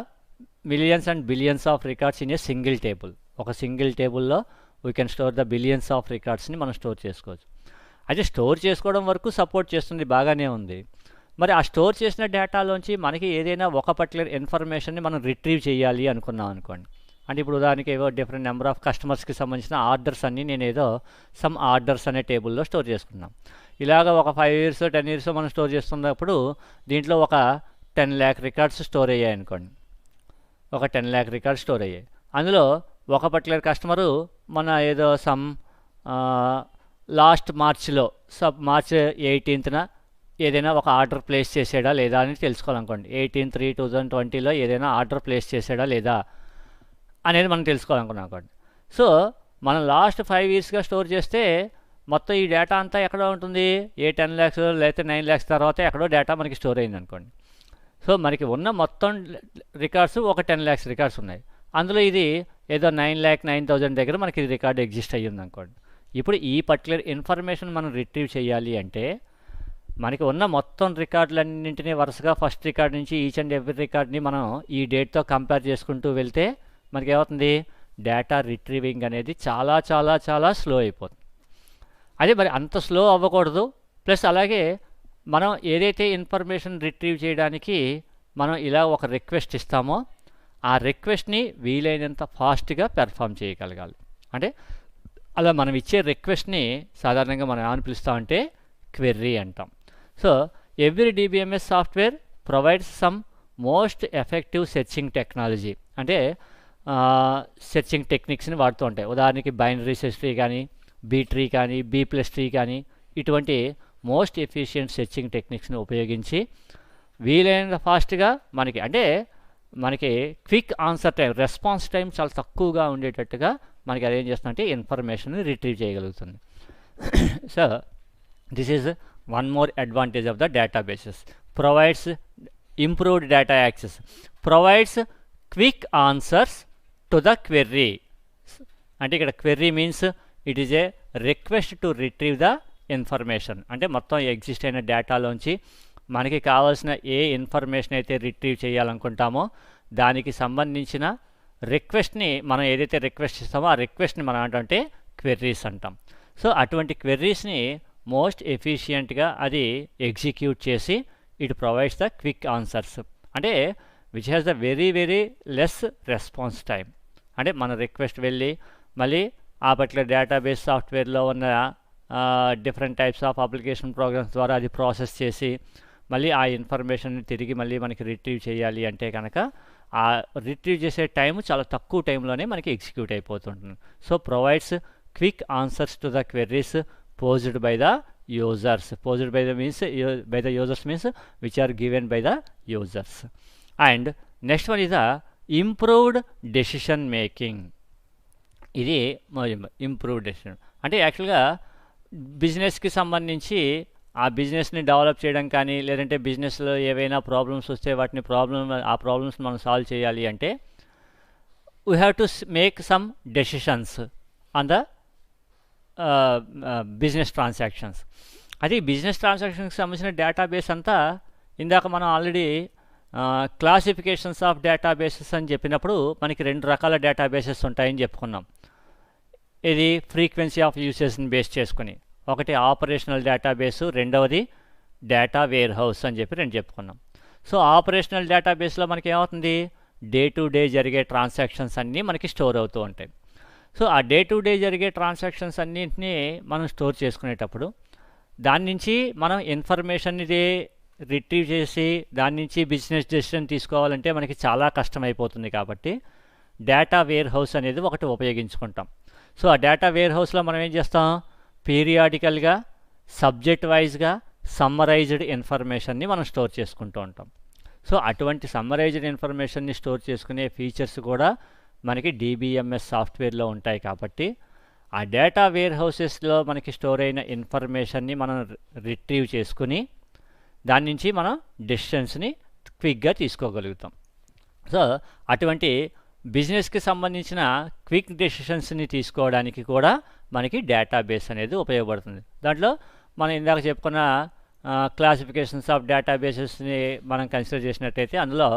millions and billions of records in a single table. ఒక single టేబుల్లో we can store the billions of రికార్డ్స్ని మనం స్టోర్ చేసుకోవచ్చు. అయితే స్టోర్ చేసుకోవడం వరకు సపోర్ట్ చేస్తుంది, బాగానే ఉంది. మరి ఆ స్టోర్ చేసిన డేటాలోంచి మనకి ఏదైనా ఒక పర్టికులర్ ఇన్ఫర్మేషన్ని మనం రిట్రీవ్ చేయాలి అనుకున్నాం అనుకోండి. అంటే ఇప్పుడు ఉదాహరణకి ఏవో డిఫరెంట్ నెంబర్ ఆఫ్ కస్టమర్స్కి సంబంధించిన ఆర్డర్స్ అన్నీ నేను ఏదో సమ్ ఆర్డర్స్ అనే టేబుల్లో స్టోర్ చేసుకున్నాం. ఇలాగ ఒక 5 years 10 years మనం స్టోర్ చేస్తున్నప్పుడు దీంట్లో ఒక 10 lakh రికార్డ్స్ స్టోర్ అయ్యాయి అనుకోండి. ఒక 10 lakh రికార్డ్స్ స్టోర్ అయ్యాయి. అందులో ఒక పర్టికులర్ కస్టమరు మన ఏదో సమ్ లాస్ట్ మార్చ్లో మార్చ్ 18th ఏదైనా ఒక ఆర్డర్ ప్లేస్ చేసాడా లేదా అని తెలుసుకోవాలనుకోండి. 18/3/2020లో ఏదైనా ఆర్డర్ ప్లేస్ చేసాడా లేదా అనేది మనం తెలుసుకోవాలనుకున్నాం అనుకోండి. సో మనం లాస్ట్ 5 yearsగా స్టోర్ చేస్తే మొత్తం ఈ డేటా అంతా ఎక్కడో ఉంటుంది. ఏ 10 lakhs లేకపోతే 9 lakhs తర్వాత ఎక్కడో డేటా మనకి స్టోర్ అయింది అనుకోండి. సో మనకి ఉన్న మొత్తం రికార్డ్స్ ఒక 10 lakhs రికార్డ్స్ ఉన్నాయి. అందులో ఇది ఏదో 9,09,000 దగ్గర మనకి రికార్డ్ ఎగ్జిస్ట్ అయ్యింది అనుకోండి. ఇప్పుడు ఈ పర్టికులర్ ఇన్ఫర్మేషన్ మనం రిట్రీవ్ చేయాలి అంటే మనకి ఉన్న మొత్తం రికార్డులన్నింటినీ వరుసగా ఫస్ట్ రికార్డ్ నుంచి ఈచ్ అండ్ ఎవ్రీ రికార్డ్ని మనం ఈ డేట్తో కంపేర్ చేసుకుంటూ వెళ్తే మనకి ఏమవుతుంది? డేటా రిట్రీవింగ్ అనేది చాలా చాలా చాలా స్లో అయిపోతుంది. అదే మరి అంత స్లో అవ్వకూడదు. ప్లస్ అలాగే మనం ఏదైతే ఇన్ఫర్మేషన్ రిట్రీవ్ చేయడానికి మనం ఇలా ఒక రిక్వెస్ట్ ఇస్తామో ఆ రిక్వెస్ట్ని వీలైనంత ఫాస్ట్గా పెర్ఫామ్ చేయగలగాలి. అంటే అలా మనం ఇచ్చే రిక్వెస్ట్ని సాధారణంగా మనం ఏమని పిలుస్తామంటే క్వెర్రీ అంటాం. So every DBMS software provides some most effective searching technology. అంటే సెర్చింగ్ టెక్నిక్స్ని వాడుతూ ఉంటాయి. ఉదాహరణకి బైనరీ సెర్చ్ ట్రీ కానీ, బీ ట్రీ కానీ, B+ ట్రీ కానీ, ఇటువంటి మోస్ట్ ఎఫిషియెంట్ సెర్చింగ్ టెక్నిక్స్ని ఉపయోగించి వీలైనంత ఫాస్ట్గా మనకి quick answer time, response time చాలా తక్కువగా ఉండేటట్టుగా మనకి అదేం చేస్తుందంటే ఇన్ఫర్మేషన్ రిట్రీవ్ చేయగలుగుతుంది. So this is one more advantage of the databases. Provides improved data access, provides quick answers to the query. అంటే ఇక్కడ query means it is a request to retrieve the information. అంటే మొత్తం exist అయిన డేటాలోంచి మనకి కావాల్సిన ఏ information అయితే retrieve చేయాలనుకుంటామో దానికి సంబంధించిన రిక్వెస్ట్ని మనం ఏదైతే రిక్వెస్ట్ ఇస్తామో ఆ రిక్వెస్ట్ని మనం ఏంటంటే క్వెర్రీస్ అంటాం. సో అటువంటి క్వెర్రీస్ని మోస్ట్ ఎఫిషియెంట్గా అది ఎగ్జిక్యూట్ చేసి it provides the quick answers. అంటే which has the very very less response time. అంటే మన రిక్వెస్ట్ వెళ్ళి మళ్ళీ ఆ పర్టికులర్ డేటాబేస్ సాఫ్ట్వేర్లో ఉన్న different types of application programmes ద్వారా అది ప్రాసెస్ చేసి మళ్ళీ ఆ ఇన్ఫర్మేషన్ని తిరిగి మళ్ళీ మనకి రిట్రీవ్ చేయాలి అంటే కనుక ఆ రిట్రీవ్ చేసే టైం చాలా తక్కువ టైంలోనే మనకి ఎగ్జిక్యూట్ అయిపోతుంటుంది. So provides quick answers to the queries posed by the users. Posed by the means by the users means which are given by the users. And next one is the improved decision making. ఇది improved decision. అంటే యాక్చువల్గా బిజినెస్కి సంబంధించి ఆ బిజినెస్ని develop చేయడం కానీ, లేదంటే బిజినెస్లో ఏవైనా ప్రాబ్లమ్స్ వస్తే ఆ ప్రాబ్లమ్స్ మనం సాల్వ్ చేయాలి అంటే we have to make some decisions on the business transactions. అది బిజినెస్ ట్రాన్సాక్షన్కి సంబంధించిన డేటాబేస్ అంతా ఇందాక మనం ఆల్రెడీ క్లాసిఫికేషన్స్ ఆఫ్ డేటాబేసెస్ అని చెప్పినప్పుడు మనకి 2 రకాల డేటాబేసెస్ ఉంటాయని చెప్పుకున్నాం. ఇది ఫ్రీక్వెన్సీ ఆఫ్ యూసేజ్ని బేస్ చేసుకుని, ఒకటి ఆపరేషనల్ డేటాబేసు, రెండవది డేటా వేర్ హౌస్ అని చెప్పి 2 చెప్పుకున్నాం. సో ఆపరేషనల్ డేటాబేస్లో మనకి ఏమవుతుంది, డే టు డే జరిగే ట్రాన్సాక్షన్స్ అన్నీ మనకి స్టోర్ అవుతూ ఉంటాయి. సో ఆ డే టు డే జరిగే ట్రాన్సాక్షన్స్ అన్నింటినీ మనం స్టోర్ చేసుకునేటప్పుడు దాని నుంచి మనం ఇన్ఫర్మేషన్ రిట్రీవ్ చేసి దాని నుంచి బిజినెస్ డెసిషన్ తీసుకోవాలంటే మనకి చాలా కష్టమైపోతుంది. కాబట్టి డేటా వేర్ హౌస్ అనేది ఒకటి ఉపయోగించుకుంటాం. సో ఆ డేటా వేర్ హౌస్లో మనం ఏం చేస్తాం, పీరియాడికల్గా సబ్జెక్ట్ వైజ్గా సమ్మరైజ్డ్ ఇన్ఫర్మేషన్ని మనం స్టోర్ చేసుకుంటూ ఉంటాం. సో అటువంటి సమ్మరైజ్డ్ ఇన్ఫర్మేషన్ని స్టోర్ చేసుకునే ఫీచర్స్ కూడా మనకి DBMS సాఫ్ట్వేర్లో ఉంటాయి. కాబట్టి ఆ డేటా వేర్ హౌసెస్లో మనకి స్టోర్ అయిన ఇన్ఫర్మేషన్ని మనం రిట్రీవ్ చేసుకుని దాని నుంచి మనం డెసిషన్స్ని క్విక్గా తీసుకోగలుగుతాం. సో అటువంటి బిజినెస్కి సంబంధించిన క్విక్ డెసిషన్స్ని తీసుకోవడానికి కూడా మనకి డేటాబేస్ అనేది ఉపయోగపడుతుంది. దాంట్లో మనం ఇందాక చెప్పుకున్న క్లాసిఫికేషన్స్ ఆఫ్ డేటాబేసెస్ని మనం కన్సిడర్ చేసినట్టయితే అందులో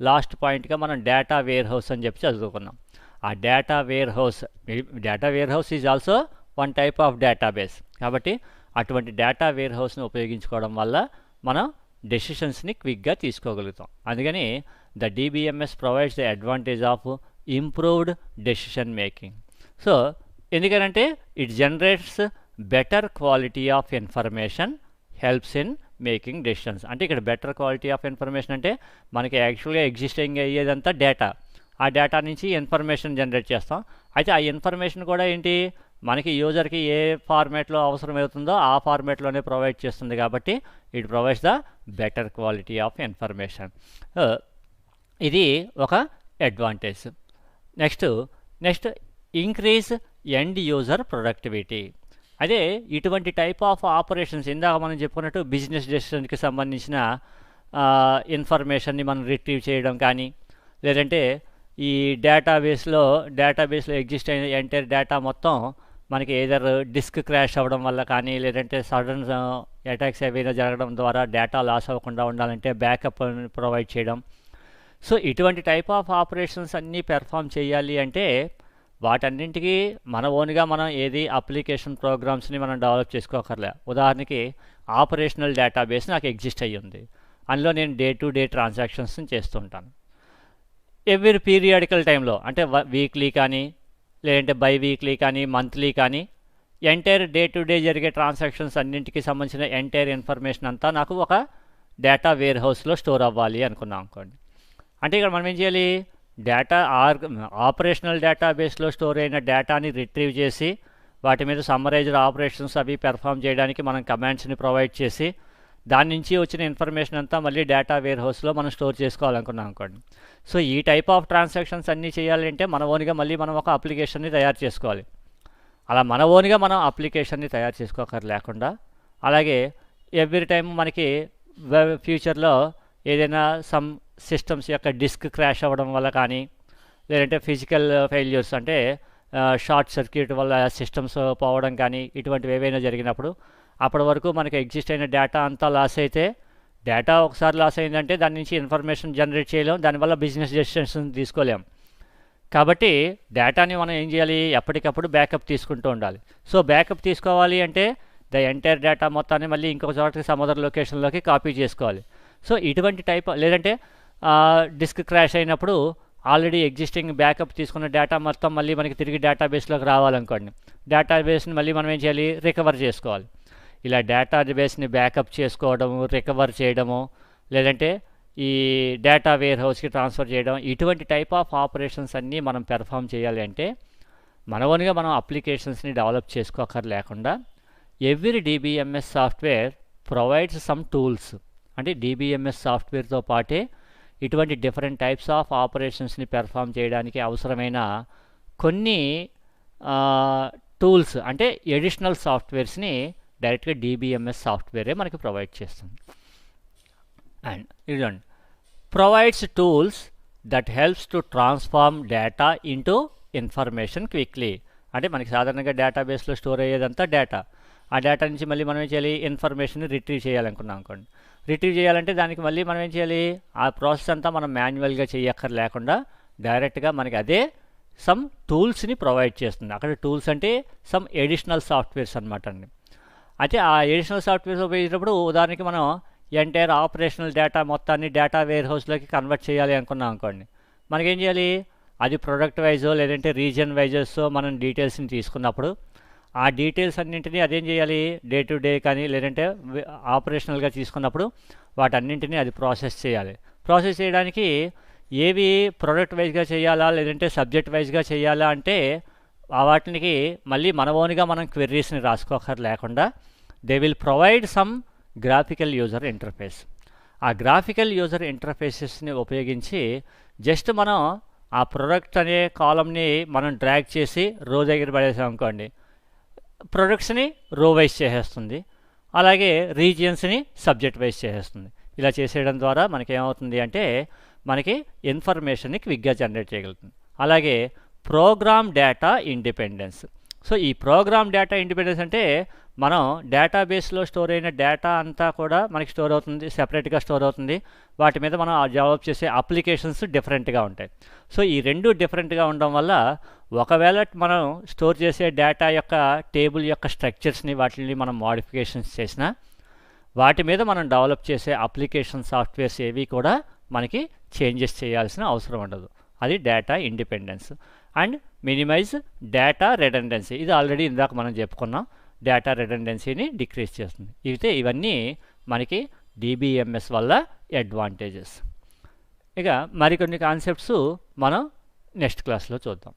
లాస్ట్ పాయింట్గా మనం డేటా వేర్ హౌస్ అని చెప్పి చదువుకున్నాం. ఆ data warehouse is also one type of database. కాబట్టి అటువంటి డేటా వేర్ హౌస్ని ఉపయోగించుకోవడం వల్ల మనం డెసిషన్స్ని క్విక్గా తీసుకోగలుగుతాం. అందుకని the DBMS provides the advantage of improved decision making. So ఎందుకనంటే it generates better quality of information, helps in making decisions. అంటే ఇక్కడ బెటర్ క్వాలిటీ ఆఫ్ ఇన్ఫర్మేషన్ అంటే మనకి యాక్చువల్గా ఎగ్జిస్టింగ్ అయ్యేదంతా డేటా, ఆ డేటా నుంచి ఇన్ఫర్మేషన్ జనరేట్ చేస్తాం. అయితే ఆ ఇన్ఫర్మేషన్ కూడా ఏంటి, మనకి యూజర్కి ఏ ఫార్మేట్లో అవసరమవుతుందో ఆ ఫార్మేట్లోనే ప్రొవైడ్ చేస్తుంది. కాబట్టి it provides the better quality of information. ఇది ఒక advantage. Next increase end user productivity. అదే ఇటువంటి టైప్ ఆఫ్ ఆపరేషన్స్ ఇందాక మనం చెప్పుకున్నట్టు బిజినెస్ డెసిషన్కి సంబంధించిన ఇన్ఫర్మేషన్ని మనం రిట్రీవ్ చేయడం కానీ, లేదంటే ఈ డేటాబేస్లో ఎగ్జిస్ట్ అయిన ఎంటైర్ డేటా మొత్తం మనకి ఏదర్ డిస్క్ క్రాష్ అవ్వడం వల్ల కానీ, లేదంటే సడన్ అటాక్స్ ఏవైనా జరగడం ద్వారా డేటా లాస్ అవ్వకుండా ఉండాలంటే బ్యాకప్ ప్రొవైడ్ చేయడం. సో ఇటువంటి టైప్ ఆఫ్ ఆపరేషన్స్ అన్నీ పెర్ఫామ్ చేయాలి అంటే వాటన్నింటికి మన ఓన్గా మనం ఏది అప్లికేషన్ ప్రోగ్రామ్స్ని మనం డెవలప్ చేసుకోకర్లే. ఉదాహరణకి ఆపరేషనల్ డేటాబేస్ నాకు ఎగ్జిస్ట్ అయ్యి ఉంది, అందులో నేను డే టు డే ట్రాన్సాక్షన్స్ని చేస్తుంటాను. ఎవ్రీ పీరియాడికల్ టైంలో అంటే వీక్లీ కానీ, లేదంటే బై వీక్లీ కానీ, మంత్లీ కానీ ఎంటైర్ డే టు డే జరిగే ట్రాన్సాక్షన్స్ అన్నింటికి సంబంధించిన ఎంటైర్ ఇన్ఫర్మేషన్ అంతా నాకు ఒక డేటా వేర్ హౌస్లో స్టోర్ అవ్వాలి అనుకున్నాం అనుకోండి. అంటే ఇక్కడ మనం ఏం చేయాలి, ఆపరేషనల్ డేటాబేస్లో స్టోర్ అయిన డేటాని రిట్రీవ్ చేసి వాటి మీద సమ్మరైజ్డ్ ఆపరేషన్స్ అవి పెర్ఫామ్ చేయడానికి మనం కమాండ్స్ని ప్రొవైడ్ చేసి దాని నుంచి వచ్చిన ఇన్ఫర్మేషన్ అంతా మళ్ళీ డేటా వేర్ హౌస్లో మనం స్టోర్ చేసుకోవాలనుకున్నాం అనుకోండి. సో ఈ టైప్ ఆఫ్ ట్రాన్సాక్షన్స్ అన్నీ చేయాలంటే మన ఓన్గా మళ్ళీ మనం ఒక అప్లికేషన్ని తయారు చేసుకోవాలి. అలా మన ఓన్గా మనం అప్లికేషన్ని తయారు చేసుకోకర్ లేకుండా, అలాగే ఎవ్రీ టైం మనకి ఫ్యూచర్లో ఏదైనా సమ్ సిస్టమ్స్ యొక్క డిస్క్ క్రాష్ అవ్వడం వల్ల కానీ, లేదంటే ఫిజికల్ ఫెయిల్యూర్స్ అంటే షార్ట్ సర్క్యూట్ వల్ల సిస్టమ్స్ పోవడం కానీ, ఇటువంటివి ఏవైనా జరిగినప్పుడు అప్పటి వరకు మనకి ఎగ్జిస్ట్ అయిన డేటా అంతా లాస్ అయితే, డేటా ఒకసారి లాస్ అయిందంటే దాని నుంచి ఇన్ఫర్మేషన్ జనరేట్ చేయలేం, దానివల్ల బిజినెస్ డెసిషన్స్ తీసుకోలేం. కాబట్టి డేటాని మనం ఏం చేయాలి, ఎప్పటికప్పుడు బ్యాకప్ తీసుకుంటూ ఉండాలి. సో బ్యాకప్ తీసుకోవాలి అంటే ద ఎంటైర్ డేటా మొత్తాన్ని మళ్ళీ ఇంకొక చోటకి సమ్ అదర్ లొకేషన్లోకి కాపీ చేసుకోవాలి. సో ఇటువంటి టైప్, లేదంటే డిస్క్ క్రాష్ అయినప్పుడు ఆల్రెడీ ఎగ్జిస్టింగ్ బ్యాకప్ తీసుకున్న డేటా మొత్తం మళ్ళీ మనకి తిరిగి డేటాబేస్లోకి రావాలనుకోండి. డేటాబేస్ని మళ్ళీ మనం ఏం చేయాలి, రికవర్ చేసుకోవాలి. ఇలా డేటాబేస్ని బ్యాకప్ చేసుకోవడము, రికవర్ చేయడము, లేదంటే ఈ డేటా వేర్ హౌస్కి ట్రాన్స్ఫర్ చేయడం, ఇటువంటి టైప్ ఆఫ్ ఆపరేషన్స్ అన్నీ మనం పెర్ఫామ్ చేయాలి అంటే మన ఓన్గా మనం అప్లికేషన్స్ని డెవలప్ చేసుకోకర్ లేకుండా every DBMS software provides some tools. అంటే DBMS సాఫ్ట్వేర్తో పాటే ఇటువంటి డిఫరెంట్ టైప్స్ ఆఫ్ ఆపరేషన్స్ని పెర్ఫామ్ చేయడానికి అవసరమైన కొన్ని టూల్స్ అంటే ఎడిషనల్ సాఫ్ట్వేర్స్ని డైరెక్ట్గా DBMS సాఫ్ట్వేరే మనకి ప్రొవైడ్ చేస్తుంది. అండ్ ఇదండి provides tools that helps to transform data into information quickly. అంటే మనకి సాధారణంగా డేటాబేస్లో స్టోర్ అయ్యేదంతా డేటా. ఆ డేటా నుంచి మళ్ళీ మనం ఏం చేయాలి, ఇన్ఫర్మేషన్ రిట్రీవ్ చేయాలనుకున్నాం అనుకోండి. రిట్రీవ్ చేయాలంటే దానికి మళ్ళీ మనం ఏం చేయాలి, ఆ ప్రాసెస్ అంతా మనం మాన్యువల్గా చేయక్కర్ లేకుండా డైరెక్ట్గా మనకి అదే సమ్ టూల్స్ని ప్రొవైడ్ చేస్తుంది. అక్కడ టూల్స్ అంటే సమ్ ఎడిషనల్ సాఫ్ట్వేర్స్ అనమాట అండి. అయితే ఆ ఎడిషనల్ సాఫ్ట్వేర్స్ ఉపయోగించినప్పుడు ఉదాహరణకి మనం ఎంటైర్ ఆపరేషనల్ డేటా మొత్తాన్ని డేటా వేర్ హౌస్లోకి కన్వర్ట్ చేయాలి అనుకున్నాం అనుకోండి. మనకేం చేయాలి, అది ప్రొడక్ట్ వైజో లేదంటే రీజన్ వైజెస్తో మనం డీటెయిల్స్ని తీసుకున్నప్పుడు ఆ డీటెయిల్స్ అన్నింటినీ అదేం చేయాలి, డే టు డే కానీ లేదంటే ఆపరేషనల్గా తీసుకున్నప్పుడు వాటన్నింటినీ అది ప్రాసెస్ చేయాలి. ప్రాసెస్ చేయడానికి ఏవి ప్రొడక్ట్ వైజ్గా చేయాలా లేదంటే సబ్జెక్ట్ వైజ్గా చేయాలా అంటే వాటికి మళ్ళీ మన ఓన్గా మనం క్వెర్రీస్ని రాసుకోకర్ లేకుండా they will provide some graphical user interface. ఆ గ్రాఫికల్ యూజర్ ఇంటర్ఫేసెస్ని ఉపయోగించి జస్ట్ మనం ఆ ప్రొడక్ట్ అనే కాలంని మనం డ్రాగ్ చేసి రో దగ్గర పడేసాం అనుకోండి, ప్రొడక్ట్స్ని రో వైజ్ చేసేస్తుంది, అలాగే రీజియన్స్ని సబ్జెక్ట్ వైజ్ చేసేస్తుంది. ఇలా చేసేయడం ద్వారా మనకి ఏమవుతుంది అంటే మనకి ఇన్ఫర్మేషన్ని క్విక్గా జనరేట్ చేయగలుగుతుంది. అలాగే ప్రోగ్రామ్ డేటా ఇండిపెండెన్స్. సో ఈ ప్రోగ్రామ్ డేటా ఇండిపెండెన్స్ అంటే మనం డేటాబేస్లో స్టోర్ అయిన డేటా అంతా కూడా మనకి స్టోర్ అవుతుంది, సెపరేట్గా స్టోర్ అవుతుంది. వాటి మీద మనం డెవలప్ చేసే అప్లికేషన్స్ డిఫరెంట్గా ఉంటాయి. సో ఈ రెండు డిఫరెంట్గా ఉండడం వల్ల ఒకవేళ మనం స్టోర్ చేసే డేటా యొక్క టేబుల్ యొక్క స్ట్రక్చర్స్ని వాటిని మనం మోడిఫికేషన్స్ చేసినా వాటి మీద మనం డెవలప్ చేసే అప్లికేషన్ సాఫ్ట్వేర్స్ ఏవి కూడా మనకి చేంజెస్ చేయాల్సిన అవసరం ఉండదు. అది data independence. And minimize data redundancy. ఇది ఆల్రెడీ ఇందాక మనం చెప్పుకున్నాం, డేటా రెడెండెన్సీని డిక్రీజ్ చేస్తుంది. ఇవన్నీ మనకి DBMS వల్ల అడ్వాంటేజెస్. ఇక మరికొన్ని కాన్సెప్ట్స్ మనం నెక్స్ట్ క్లాస్లో చూద్దాం.